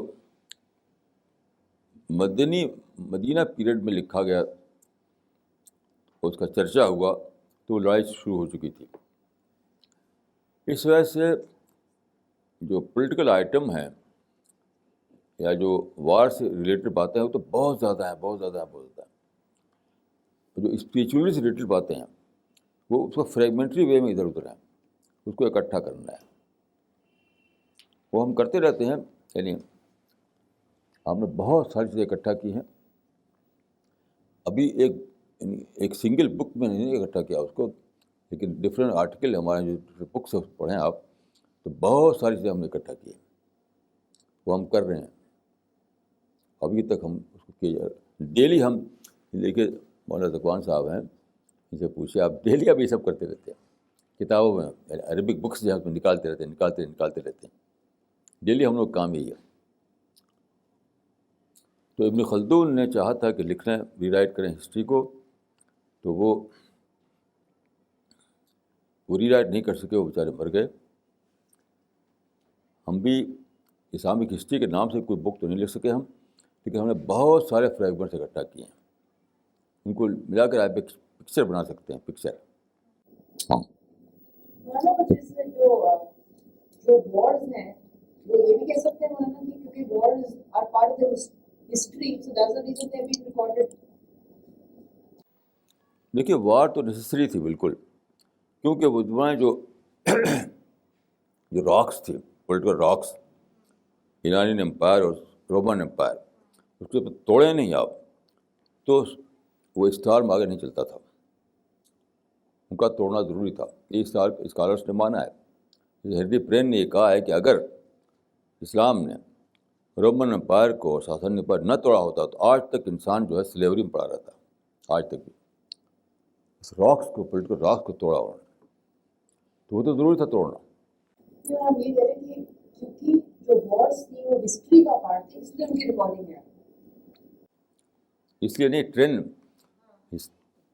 مدینہ پیریڈ میں لکھا گیا، اس کا چرچا ہوا، تو لڑائی شروع ہو چکی تھی. اس وجہ سے جو پولیٹیکل آئٹم ہیں یا جو وار سے ریلیٹڈ باتیں ہیں وہ تو بہت زیادہ ہیں، بہت زیادہ ہیں، بہت زیادہ ہیں. جو اسپریچولی سے ریلیٹڈ باتیں ہیں وہ اس کو فریگمنٹری وے میں ادھر ادھر ہیں، اس کو اکٹھا کرنا ہے. وہ ہم کرتے رہتے ہیں، یعنی ہم نے بہت ساری چیزیں اکٹھا کی ہیں. ابھی ایک سنگل بک میں نہیں اکٹھا کیا اس کو، لیکن ڈفرینٹ آرٹیکل ہمارے جو بکس پڑھیں آپ تو بہت ساری چیزیں ہم نے اکٹھا کی ہیں، وہ ہم کر رہے ہیں. ابھی تک ہم اس کو کیے جا رہے ڈیلی. ہم دیکھیے مولانا ذکوان صاحب ہیں، ان سے پوچھے آپ ڈیلی اب یہ سب کرتے رہتے ہیں. کتابوں میں عربک بکس جو ہے اس میں نکالتے رہتے ہیں ڈیلی. ہم لوگ کام یہی ہے. تو ابن خلدون نے چاہا تھا کہ لکھیں، ری رائٹ کریں ہسٹری کو، تو وہ ری رائٹ نہیں کر سکے، وہ بیچارے مر گئے. ہم بھی اسلامک ہسٹری کے نام سے کوئی بک تو نہیں لکھ سکے ہم، لیکن ہم نے بہت سارے فریگمنٹس اکٹھا کیے ہیں. ان کو ملا کر آپ ایک پکچر بنا سکتے ہیں، پکچر. ہاں مولانا بٹ اس سے جو وارز ہیں وہ یہ بھی کہہ سکتے ہیں مولانا کہ کیونکہ wars are part of the history so that's the reason they have been recorded. دیکھیے وار تو نیسسری تھی بالکل، کیونکہ وہ دنیا جو راکس تھی، پولیٹیکل راکس، ایرانین امپائر اور رومن امپائر، اس کے توڑے نہیں آپ تو وہ اسٹار میں آگے نہیں چلتا تھا. ان کا توڑنا ضروری تھا. یہ اسکالرس نے مانا ہے. ہیرڈی پرین نے یہ کہا ہے کہ اگر اسلام نے رومن امپائر کو اور ساسن امپائر نہ توڑا ہوتا تو آج تک انسان جو ہے سلیوری میں پڑا رہتا. آج تک بھی اس راکس کو، پولیٹیکل راکس کو توڑا انہوں نے، تو وہ تو ضروری تھا توڑنا. ہم یہ کہہ رہے ہیں کہ کیونکہ جو وارز تھی وہ ہسٹری کا پارٹ تھی اس لیے ان کی ریکارڈنگ ہے. اس لیے نہیں،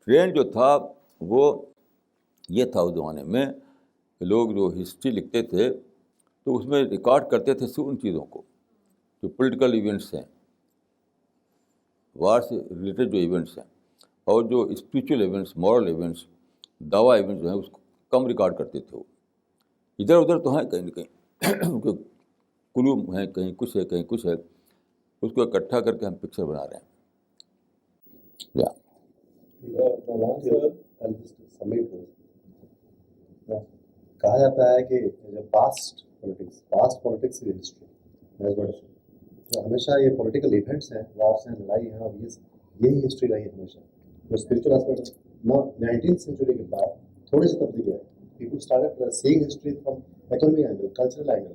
ٹرین جو تھا وہ یہ تھا اس زمانے میں کہ لوگ جو ہسٹری لکھتے تھے تو اس میں ریکارڈ کرتے تھے ان چیزوں کو جو پولیٹیکل ایونٹس ہیں، وار سے ریلیٹڈ جو ایونٹس ہیں، اور جو اسپریچول ایونٹس، مورل ایونٹس، دعویٰ ایونٹس جو ہیں اس کو کم ریکارڈ کرتے تھے. وہ ادھر ادھر تو ہیں کہیں نہ کہیں، کلو ہیں، کہیں کچھ ہے، کہیں کچھ ہے. اس کو اکٹھا کر کے ہم پکچر بنا رہے ہیں. کہا جاتا ہے کہ جو پاسٹ پالیٹکس کی ہسٹری، ہمیشہ یہ پولیٹیکل ایونٹس ہیں، وارس ہیں، لڑائی ہیں، اور یہی ہسٹری رہی ہے ہمیشہ. جو اسپریچول ایسپیکٹ 19th سینچری کے بعد تھوڑی سی تبدیلی آئی. People started seeing history from economic angle, cultural angle,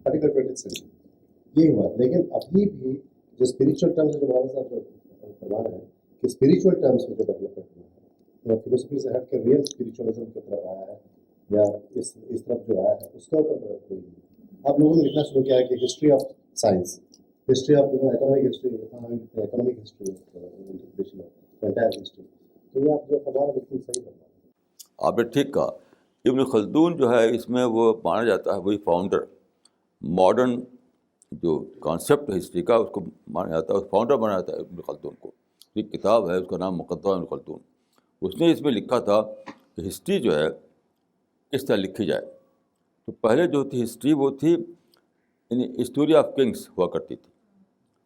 particular 20th century. یہی ہوا. لیکن ابھی بھی جو اسپریچول ٹرمز جو مولانا صاحب جو فرما رہے ہیں کہ اسپریچول ٹرمز میں جو ڈیولپمنٹ ہوا ہے، فلسفی سے ہٹ کے ریئل اسپریچولزم کی طرف آیا ہے، یا اس طرف جو آیا ہے اس کا اوپر کوئی نہیں. آپ لوگوں نے لکھنا شروع کیا ہے کہ history of science, history of economic history, economic history, interpretation of entire history. تو یہ آپ جو فرما رہے ہیں بالکل صحیح فرما رہے ہیں. آپ نے ٹھیک کہا. ابن خلدون جو ہے اس میں وہ مانا جاتا ہے وہی فاؤنڈر، ماڈرن جو کانسیپٹ ہے ہسٹری کا اس کو مانا جاتا ہے، فاؤنڈر مانا جاتا ہے ابن خلدون کو. ایک کتاب ہے اس کا نام مقدمہ ابن خلدون. اس نے اس میں لکھا تھا کہ ہسٹری جو ہے کس طرح لکھی جائے. تو پہلے جو تھی ہسٹری وہ تھی یعنی ہسٹوری آف کنگس ہوا کرتی تھی،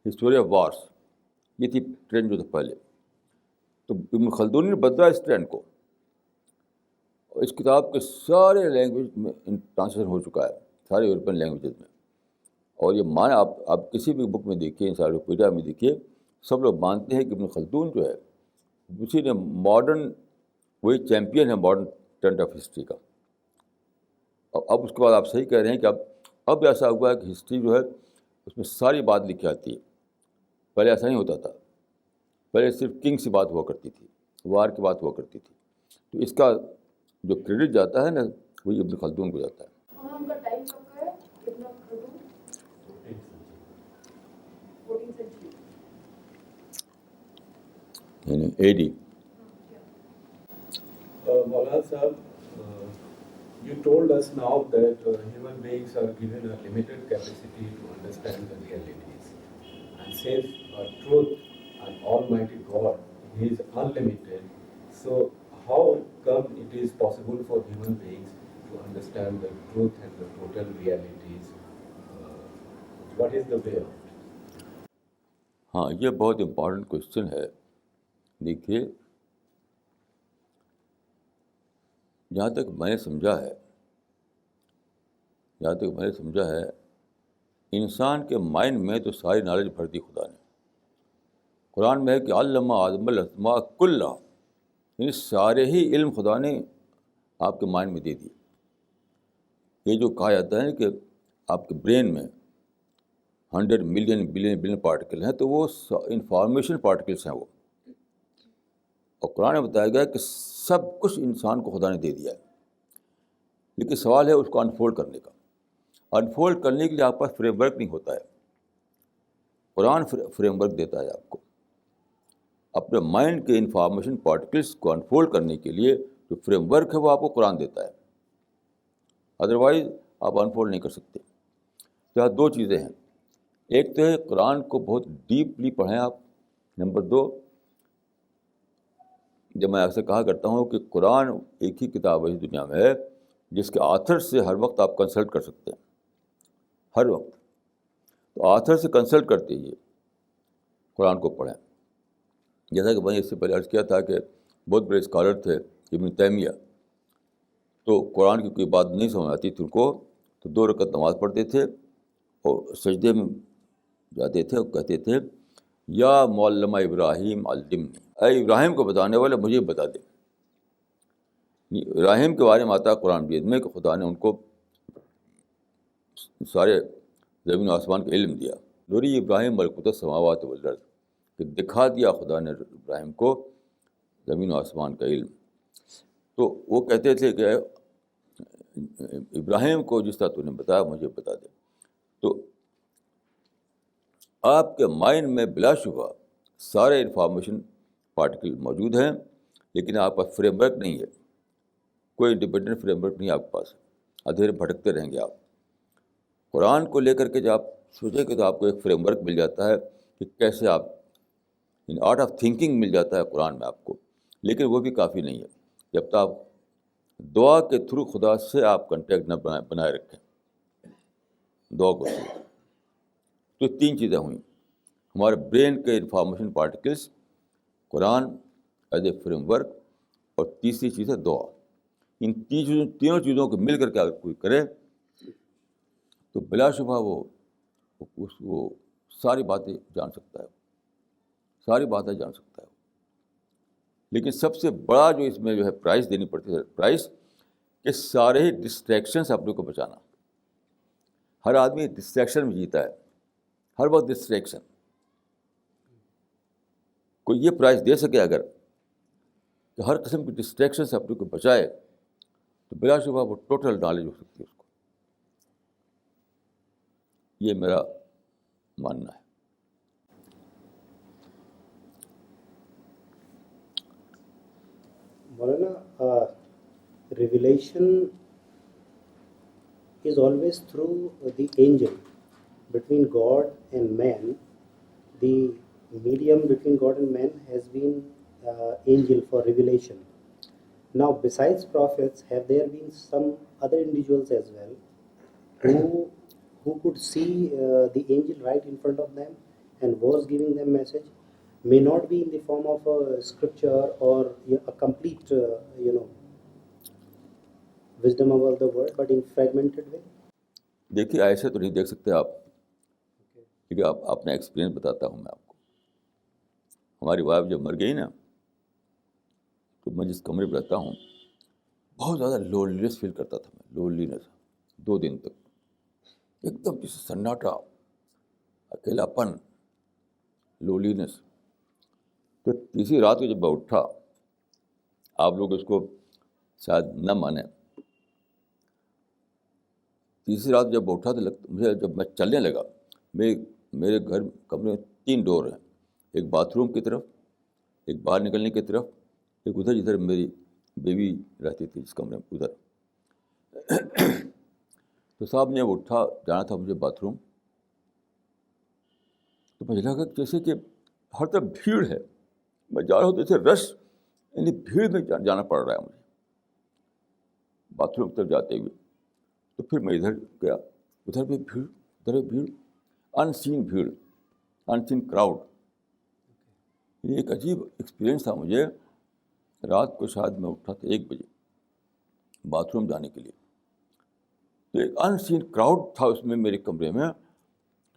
ہسٹوری آف وارس، یہ تھی ٹرینڈ جو تھا پہلے. تو ابن خلدون نے بدلا اس ٹرینڈ کو. اس کتاب کے سارے لینگویج میں ٹرانسلیشن ہو چکا ہے، سارے یورپین لینگویجز میں. اور یہ مانا آپ کسی بھی بک میں دیکھیے، انسائکلوپیڈیا میں دیکھیے، سب لوگ مانتے ہیں کہ ابن خلدون جو ہے اسی نے ماڈرن، وہی چیمپئن ہے ماڈرن ٹرینڈ آف ہسٹری کا. اب اس کے بعد آپ صحیح کہہ رہے ہیں کہ اب ایسا ہوا ہے کہ ہسٹری جو ہے اس میں ساری بات لکھی آتی ہے. پہلے ایسا نہیں ہوتا تھا. پہلے صرف کنگ سے بات ہوا کرتی تھی، وار کی بات ہوا کرتی تھی. تو اس کا جو کریڈٹ جاتا ہے نا وہی ابن خلدون کو جاتا ہے. ہم کا ٹائم کب کا ہے کتنا خلدون 14th century یعنی AD. Maulana Sahab, you told us now that human beings are given a limited capacity to understand the realities. And since truth and Almighty God, He is unlimited, so how come it is possible for human beings to understand the truth and the total realities? What is the way out? ہاں یہ بہت important question ہے. دیکھیے جہاں تک میں نے سمجھا ہے انسان کے مائنڈ میں تو ساری نالج بھر دی خدا نے. قرآن میں ہے کہ علم آدم الاسماء کلھا، یعنی سارے ہی علم خدا نے آپ کے مائنڈ میں دے دی. یہ جو کہا جاتا ہے کہ آپ کے برین میں 100 ملین بلین پارٹیکل ہیں، تو وہ انفارمیشن پارٹیکلس ہیں وہ. اور قرآن میں بتایا گیا کہ سب کچھ انسان کو خدا نے دے دیا ہے، لیکن سوال ہے اس کو انفولڈ کرنے کا. انفولڈ کرنے کے لیے آپ پاس فریم ورک نہیں ہوتا ہے. قرآن فریم ورک دیتا ہے آپ کو. اپنے مائنڈ کے انفارمیشن پارٹیکلس کو انفولڈ کرنے کے لیے جو فریم ورک ہے وہ آپ کو قرآن دیتا ہے، ادروائز آپ انفولڈ نہیں کر سکتے. تو یہاں دو چیزیں ہیں. ایک تو ہے قرآن کو بہت ڈیپلی پڑھیں آپ. نمبر دو، جب میں آپ سے کہا کرتا ہوں کہ قرآن ایک ہی کتاب ہے دنیا میں ہے جس کے آتھر سے ہر وقت آپ کنسلٹ کر سکتے ہیں، ہر وقت. تو آتھر سے کنسلٹ کرتے ہی قرآن کو پڑھیں. جیسا کہ میں نے اس سے پہلے عرض کیا تھا کہ بہت بڑے اسکالر تھے ابن تیمیہ، تو قرآن کی کوئی بات نہیں سمجھ آتی تھی ان کو، تو 2 رکعت نماز پڑھتے تھے اور سجدے میں جاتے تھے اور کہتے تھے یا معلم ابراہیم علمنی، اے ابراہیم کو بتانے والے مجھے بتا دے. ابراہیم کے بارے میں آتا ہے قرآن مجید میں کہ خدا نے ان کو سارے زمین و آسمان کا علم دیا. نوری ابراہیم ملکوت السماوات والارض، کہ دکھا دیا خدا نے ابراہیم کو زمین و آسمان کا علم. تو وہ کہتے تھے کہ ابراہیم کو جس طرح تو نے بتایا مجھے بتا دے. تو آپ کے مائنڈ میں بلا شبہ سارے انفارمیشن پارٹیکل موجود ہیں، لیکن آپ کا فریم ورک نہیں ہے، کوئی انڈیپینڈنٹ فریم ورک نہیں آپ کے پاس. ادھیرے بھٹکتے رہیں گے آپ. قرآن کو لے کر کے جب آپ سوچیں کہ تو آپ کو ایک فریم ورک مل جاتا ہے کہ کیسے آپ آرٹ آف تھنکنگ مل جاتا ہے قرآن میں آپ کو. لیکن وہ بھی کافی نہیں ہے جب تک آپ دعا کے تھرو خدا سے آپ کنٹیکٹ نہ بنائے رکھیں، دعا کو تھرو. تو 3 چیزیں ہوئیں، ہمارے برین کے information particles, Quran as a frame work, اور تیسری چیز ہے دعا. ان تینوں چیزوں کو مل کر کے اگر کوئی کرے تو بلا شبہ وہ ساری باتیں جان سکتا ہے، ساری باتیں جان سکتا ہے. لیکن سب سے بڑا جو اس میں جو ہے پرائز دینی پڑتی ہے، پرائز کہ سارے ہی ڈسٹریکشن سے اپنے کو بچانا. ہر آدمی ڈسٹریکشن میں جیتا ہے، ہر وقت ڈسٹریکشن. کوئی یہ پرائز دے سکے اگر کہ ہر قسم کی ڈسٹریکشن سے اپنے کو بچائے تو بلا شبہ وہ ٹوٹل نالج ہو سکتی ہے اس کو. یہ میرا ماننا ہے. Maulana, revelation is always through the angel. Between God and man, the medium between God and man has been angel for revelation. Now, besides prophets, have there been some other individuals as well who could see the angel right in front of them and was giving them message? May not be in the form of a scripture or a complete, wisdom about the word, but in fragmented way. دیکھیے ایسے تو نہیں دیکھ سکتے آپ، کیونکہ آپ اپنا ایکسپیرئنس بتاتا ہوں میں آپ کو. ہماری وائف جب مر گئی نا تو میں جس کمرے میں رہتا ہوں بہت زیادہ لونلیس فیل کرتا تھا میں. لونلینس 2 دن تک ایک دم جیسے سناٹا، اکیلا پن، لونلینس. تو تیسری رات کو جب میں اٹھا، آپ لوگ اس کو شاید نہ مانیں، تیسری رات جب میں اٹھا تو مجھے جب میں چلنے لگا، میرے گھر کمرے میں 3 ڈور ہیں، ایک باتھ روم کی طرف، ایک باہر نکلنے کی طرف، ایک ادھر جدھر میری بیوی رہتی تھی جس کمرے میں ادھر. تو صاحب نے اٹھا جانا تھا مجھے باتھ روم، تو مجھے لگا جیسے کہ ہر طرف بھیڑ ہے، میں جا رہا ہوں تو جیسے رش، یعنی بھیڑ میں جانا پڑ رہا ہے مجھے باتھ روم طرف جاتے ہوئے. تو پھر میں ادھر گیا، ادھر بھی بھیڑ، ادھر بھی بھیڑ، انسین بھیڑ، انسین کراؤڈ. یہ ایک عجیب ایکسپیرئنس تھا مجھے. رات کو شاید میں اٹھا تھا 1 بجے، باتھ روم جانے کے لیے. تو ایک ان سین کراؤڈ تھا اس میں میرے کمرے میں,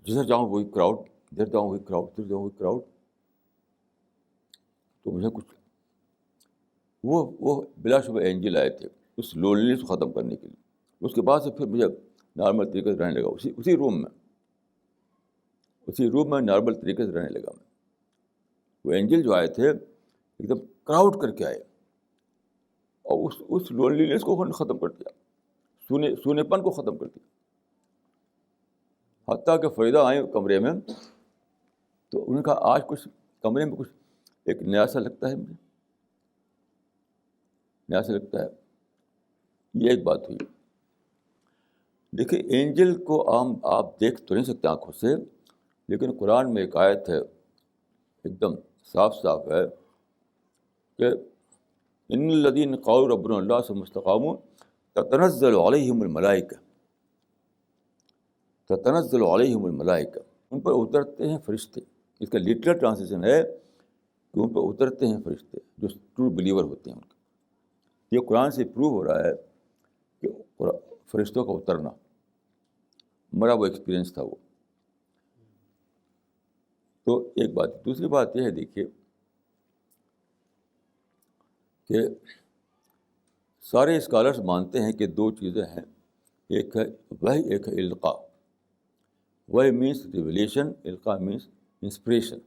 جدھر جاؤں وہی کراؤڈ, ادھر جاؤں وہی کراؤڈ, ادھر جاؤں وہی کراؤڈ. تو مجھے کچھ وہ بلا شبہ اینجل آئے تھے اس لونلیس کو ختم کرنے کے لیے. اس کے بعد سے پھر مجھے نارمل طریقے سے رہنے لگا اسی روم میں نارمل طریقے سے رہنے لگا میں. وہ اینجل جو آئے تھے ایک دم کراؤڈ کر کے آئے اور اس لونلیس کو ختم کر دیا, سونے پن کو ختم کر دیا. حتیٰ کہ فریدہ آئیں کمرے میں تو انہوں نے کہا آج کچھ کمرے میں کچھ ایک نیا سا لگتا ہے, مجھے نیا سا لگتا ہے. یہ ایک بات ہوئی. دیکھیے اینجل کو آپ دیکھ تو نہیں سکتے آنکھوں سے, لیکن قرآن میں ایک آیت ہے ایک دم صاف ہے کہ ان الذین قالوا ربنا اللہ ثم استقاموا تتنزل علیہم الملائکہ, تتنزل علیہم الملائکہ, ان پر اترتے ہیں فرشتے. اس کا لٹرل ٹرانسلیشن ہے کہ ان پر اترتے ہیں فرشتے جو ٹرو بلیور ہوتے ہیں. ان کا یہ قرآن سے پروو ہو رہا ہے کہ فرشتوں کا اترنا میرا وہ ایکسپیرئنس تھا وہ. تو ایک بات. دوسری بات یہ ہے دیکھیے کہ سارے اسکالرس مانتے ہیں کہ دو چیزیں ہیں, ایک ہے وحی, ایک ہے القاء. وحی مینس ریویلیشن, القاء مینس انسپریشن.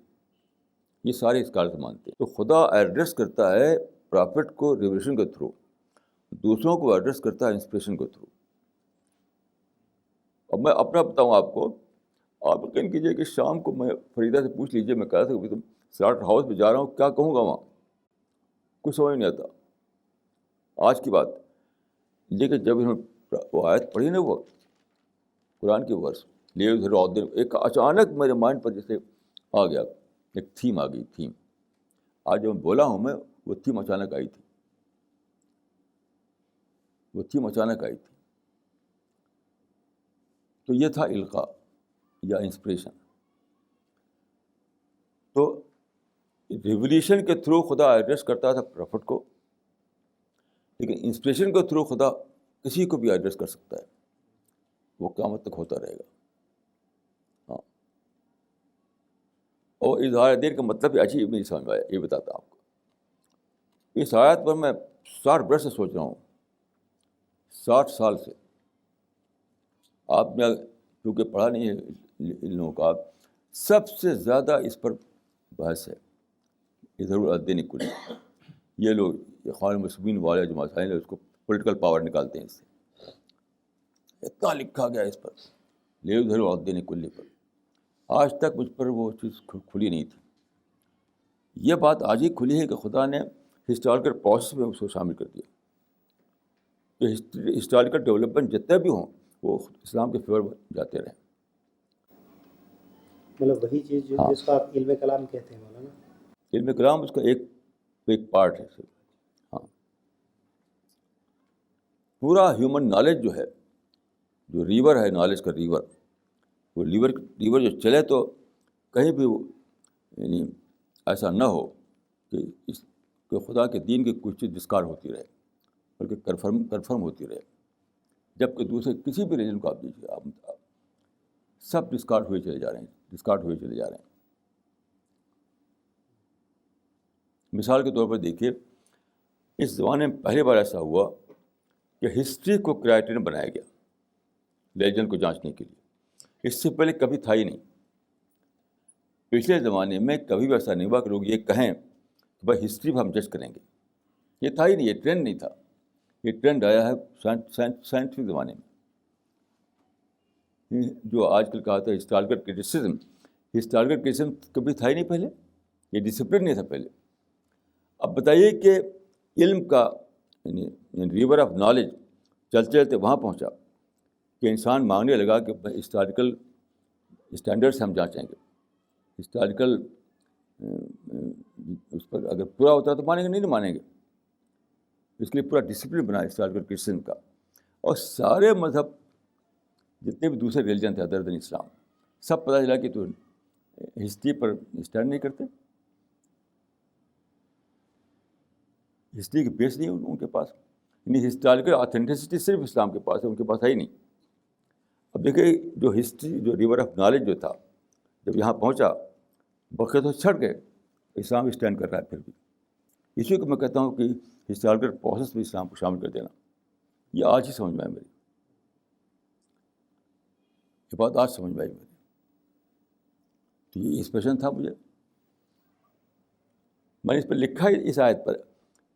یہ سارے اسکالرس مانتے ہیں. تو خدا ایڈریس کرتا ہے پرافٹ کو ریویلیشن کے تھرو, دوسروں کو ایڈریس کرتا ہے انسپریشن کے تھرو. اب میں اپنا بتاؤں آپ کو, آپ یقین کیجیے کہ شام کو میں فریدہ سے پوچھ لیجیے, میں کہا تھا کہ تم سلاٹر ہاؤس میں جا رہا ہوں, کیا کہوں گا وہاں, کچھ سمجھ نہیں آتا. آج کی بات, لیکن جب انہوں نے وہ آیت پڑھی نا, وہ قرآن کی ورس ایک اچانک میرے مائنڈ پر جیسے آ گیا, ایک تھیم آ گئی. تھیم آج جب میں بولا ہوں میں, وہ تھیم اچانک آئی تھی, وہ تھیم اچانک آئی تھی. تو یہ تھا القاء یا انسپریشن. تو ریولیوشن کے تھرو خدا ایڈریس کرتا تھا پروفٹ کو, لیکن انسپریشن کے تھرو خدا کسی کو بھی ایڈریس کر سکتا ہے. وہ قیامت تک ہوتا رہے گا. ہاں, اور اظہار دین کا مطلب بھی عجیب نہیں سمجھ میں آیا, یہ بتاتا ہوں آپ کو. اس آیت پر میں 60 برس سے سوچ رہا ہوں, 60 سال سے. آپ نے کیونکہ پڑھا نہیں ہے ان لوگوں کا, سب سے زیادہ اس پر بحث ہے اظہار الدین کلی. یہ لوگ اخوان المسلمین والے جو مسائل ہیں اس کو پولیٹیکل پاور نکالتے ہیں. اس سے اتنا لکھا گیا اس پر, اظہار الدین کلی پر. آج تک مجھ پر وہ چیز کھلی نہیں تھی. یہ بات آج ہی کھلی ہے کہ خدا نے ہسٹوریکل پروسیس میں اس کو شامل کر دیا کہ ہسٹوریکل ڈیولپمنٹ جتنے بھی ہوں وہ اسلام کے فیور میں جاتے رہیں. مطلب وہی چیز جس کو آپ علم کلام کہتے ہیں مولانا. علم کلام اس کا ایک پارٹ ہے. ہاں, پورا ہیومن نالج جو ہے, جو ریور ہے نالج کا ریور, وہ ریور جو چلے تو کہیں بھی یعنی ایسا نہ ہو کہ خدا کے دین کی کچھ چیز ڈسکارڈ ہوتی رہے, بلکہ کنفرم ہوتی رہے. جبکہ دوسرے کسی بھی ریجن کو آپ دیجیے, آپ سب ڈسکارڈ ہوئے چلے جا رہے ہیں. مثال کے طور پر دیکھیے, اس زمانے میں پہلی بار ایسا ہوا کہ ہسٹری کو کرائٹیرین بنایا گیا ریلیجن کو جانچنے کے لیے. اس سے پہلے کبھی تھا ہی نہیں. پچھلے زمانے میں کبھی بھی ایسا نہیں ہوا کہ لوگ یہ کہیں کہ بھائی ہسٹری بھی ہم جج کریں گے. یہ تھا ہی نہیں, یہ ٹرینڈ نہیں تھا. یہ ٹرینڈ آیا ہے سائنٹیفک زمانے میں. جو آج کل کہا تھا ہسٹوریکل کرٹیسزم کبھی تھا ہی نہیں پہلے. یہ ڈسپلن نہیں تھا پہلے. اب بتائیے کہ علم کا یعنی ریور آف نالج چلتے چلتے وہاں پہنچا کہ انسان مانگنے لگا کہ ہسٹوریکل اسٹینڈرڈ سے ہم جانچیں گے. ہسٹوریکل اس پر اگر پورا ہوتا تو مانیں گے, نہیں مانیں گے. اس کے لیے پورا ڈسپلن بنا ہسٹوریکل کرٹیسزم کا. اور سارے مذہب جتنے بھی دوسرے ریلیجن تھے ادر دین اسلام, سب پتہ چلا کہ تو ہسٹری پر اسٹینڈ نہیں کرتے, ہسٹری کے بیس نہیں ان کے پاس. یعنی ہسٹوریکل آتھینٹسٹی صرف اسلام کے پاس ہے، ان کے پاس ہے ہی نہیں. اب دیکھیے جو ہسٹری، جو ریور آف نالج جو تھا، جب یہاں پہنچا بقیہ تو چھڑ گئے، اسلام اسٹینڈ کر رہا ہے پھر بھی. اسی کو میں کہتا ہوں کہ ہسٹوریکل پروسیس میں اسلام کو شامل کر دینا، یہ آج ہی سمجھ میں آئی میری، یہ بات آج سمجھ میں آئی میری. تو یہ انسپریشن تھا مجھے. میں نے اس پہ لکھا ہی اس آیت پر،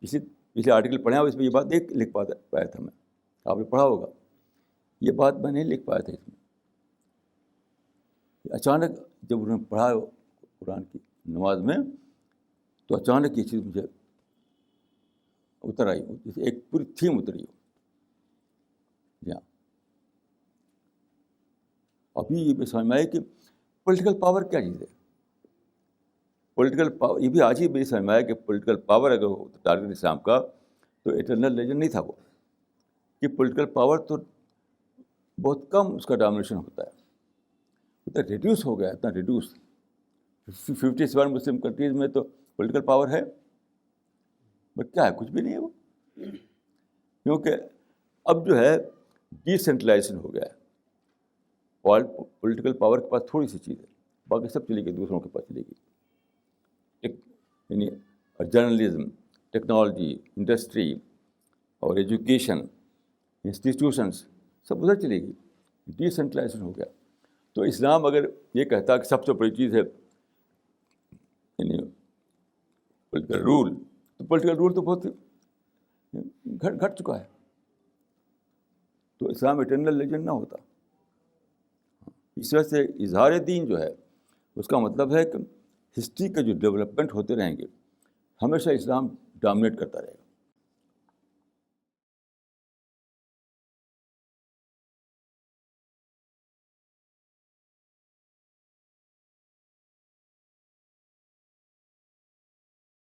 پچھلے آرٹیکل پڑھا اس میں یہ بات نہیں لکھ پایا تھا میں. آپ نے پڑھا ہوگا، یہ بات میں نہیں لکھ پایا تھا اس میں. اچانک جب انہوں نے پڑھا قرآن کی نماز میں تو اچانک یہ چیز مجھے اتر آئی، جیسے ایک پوری تھیم اتری ہو. جی ہاں. ابھی یہ بھی سمجھ میں آئی کہ پولیٹیکل پاور کیا چیز ہے. پولیٹیکل پاور یہ بھی آج ہی میری سمجھ میں آیا کہ پولیٹیکل پاور اگر ہو ٹارگیٹ اسلام کا تو ایٹرنل لیجنڈ نہیں تھا وہ، کہ پولیٹیکل پاور تو بہت کم اس کا ڈومینیشن ہوتا ہے، اتنا ریڈیوس ہو گیا، اتنا ریڈیوس. 57 مسلم کنٹریز میں تو پولیٹیکل پاور ہے، بٹ کیا ہے؟ کچھ بھی نہیں ہے وہ. کیونکہ اب جو ہے ڈی سینٹرلائزیشن ہو گیا ہے. پولیٹیکل پاور کے پاس تھوڑی سی چیز ہے، باقی سب چلے گی دوسروں کے پاس چلے گی. یعنی جرنلزم، ٹیکنالوجی، انڈسٹری اور ایجوکیشن، انسٹیٹیوشنس سب ادھر چلے گی. ڈی سینٹرلائزیشن ہو گیا. تو اسلام اگر یہ کہتا کہ سب سے بڑی چیز ہے یعنی پولیٹیکل رول، تو پولیٹیکل رول تو بہت گھٹ چکا ہے. تو اسلام ایٹرنل لیجنڈ نہ ہوتا. اس وجہ سے اظہار دین جو ہے اس کا مطلب ہے کہ ہسٹری کے جو ڈیولپمنٹ ہوتے رہیں گے ہمیشہ اسلام ڈومینیٹ کرتا رہے گا.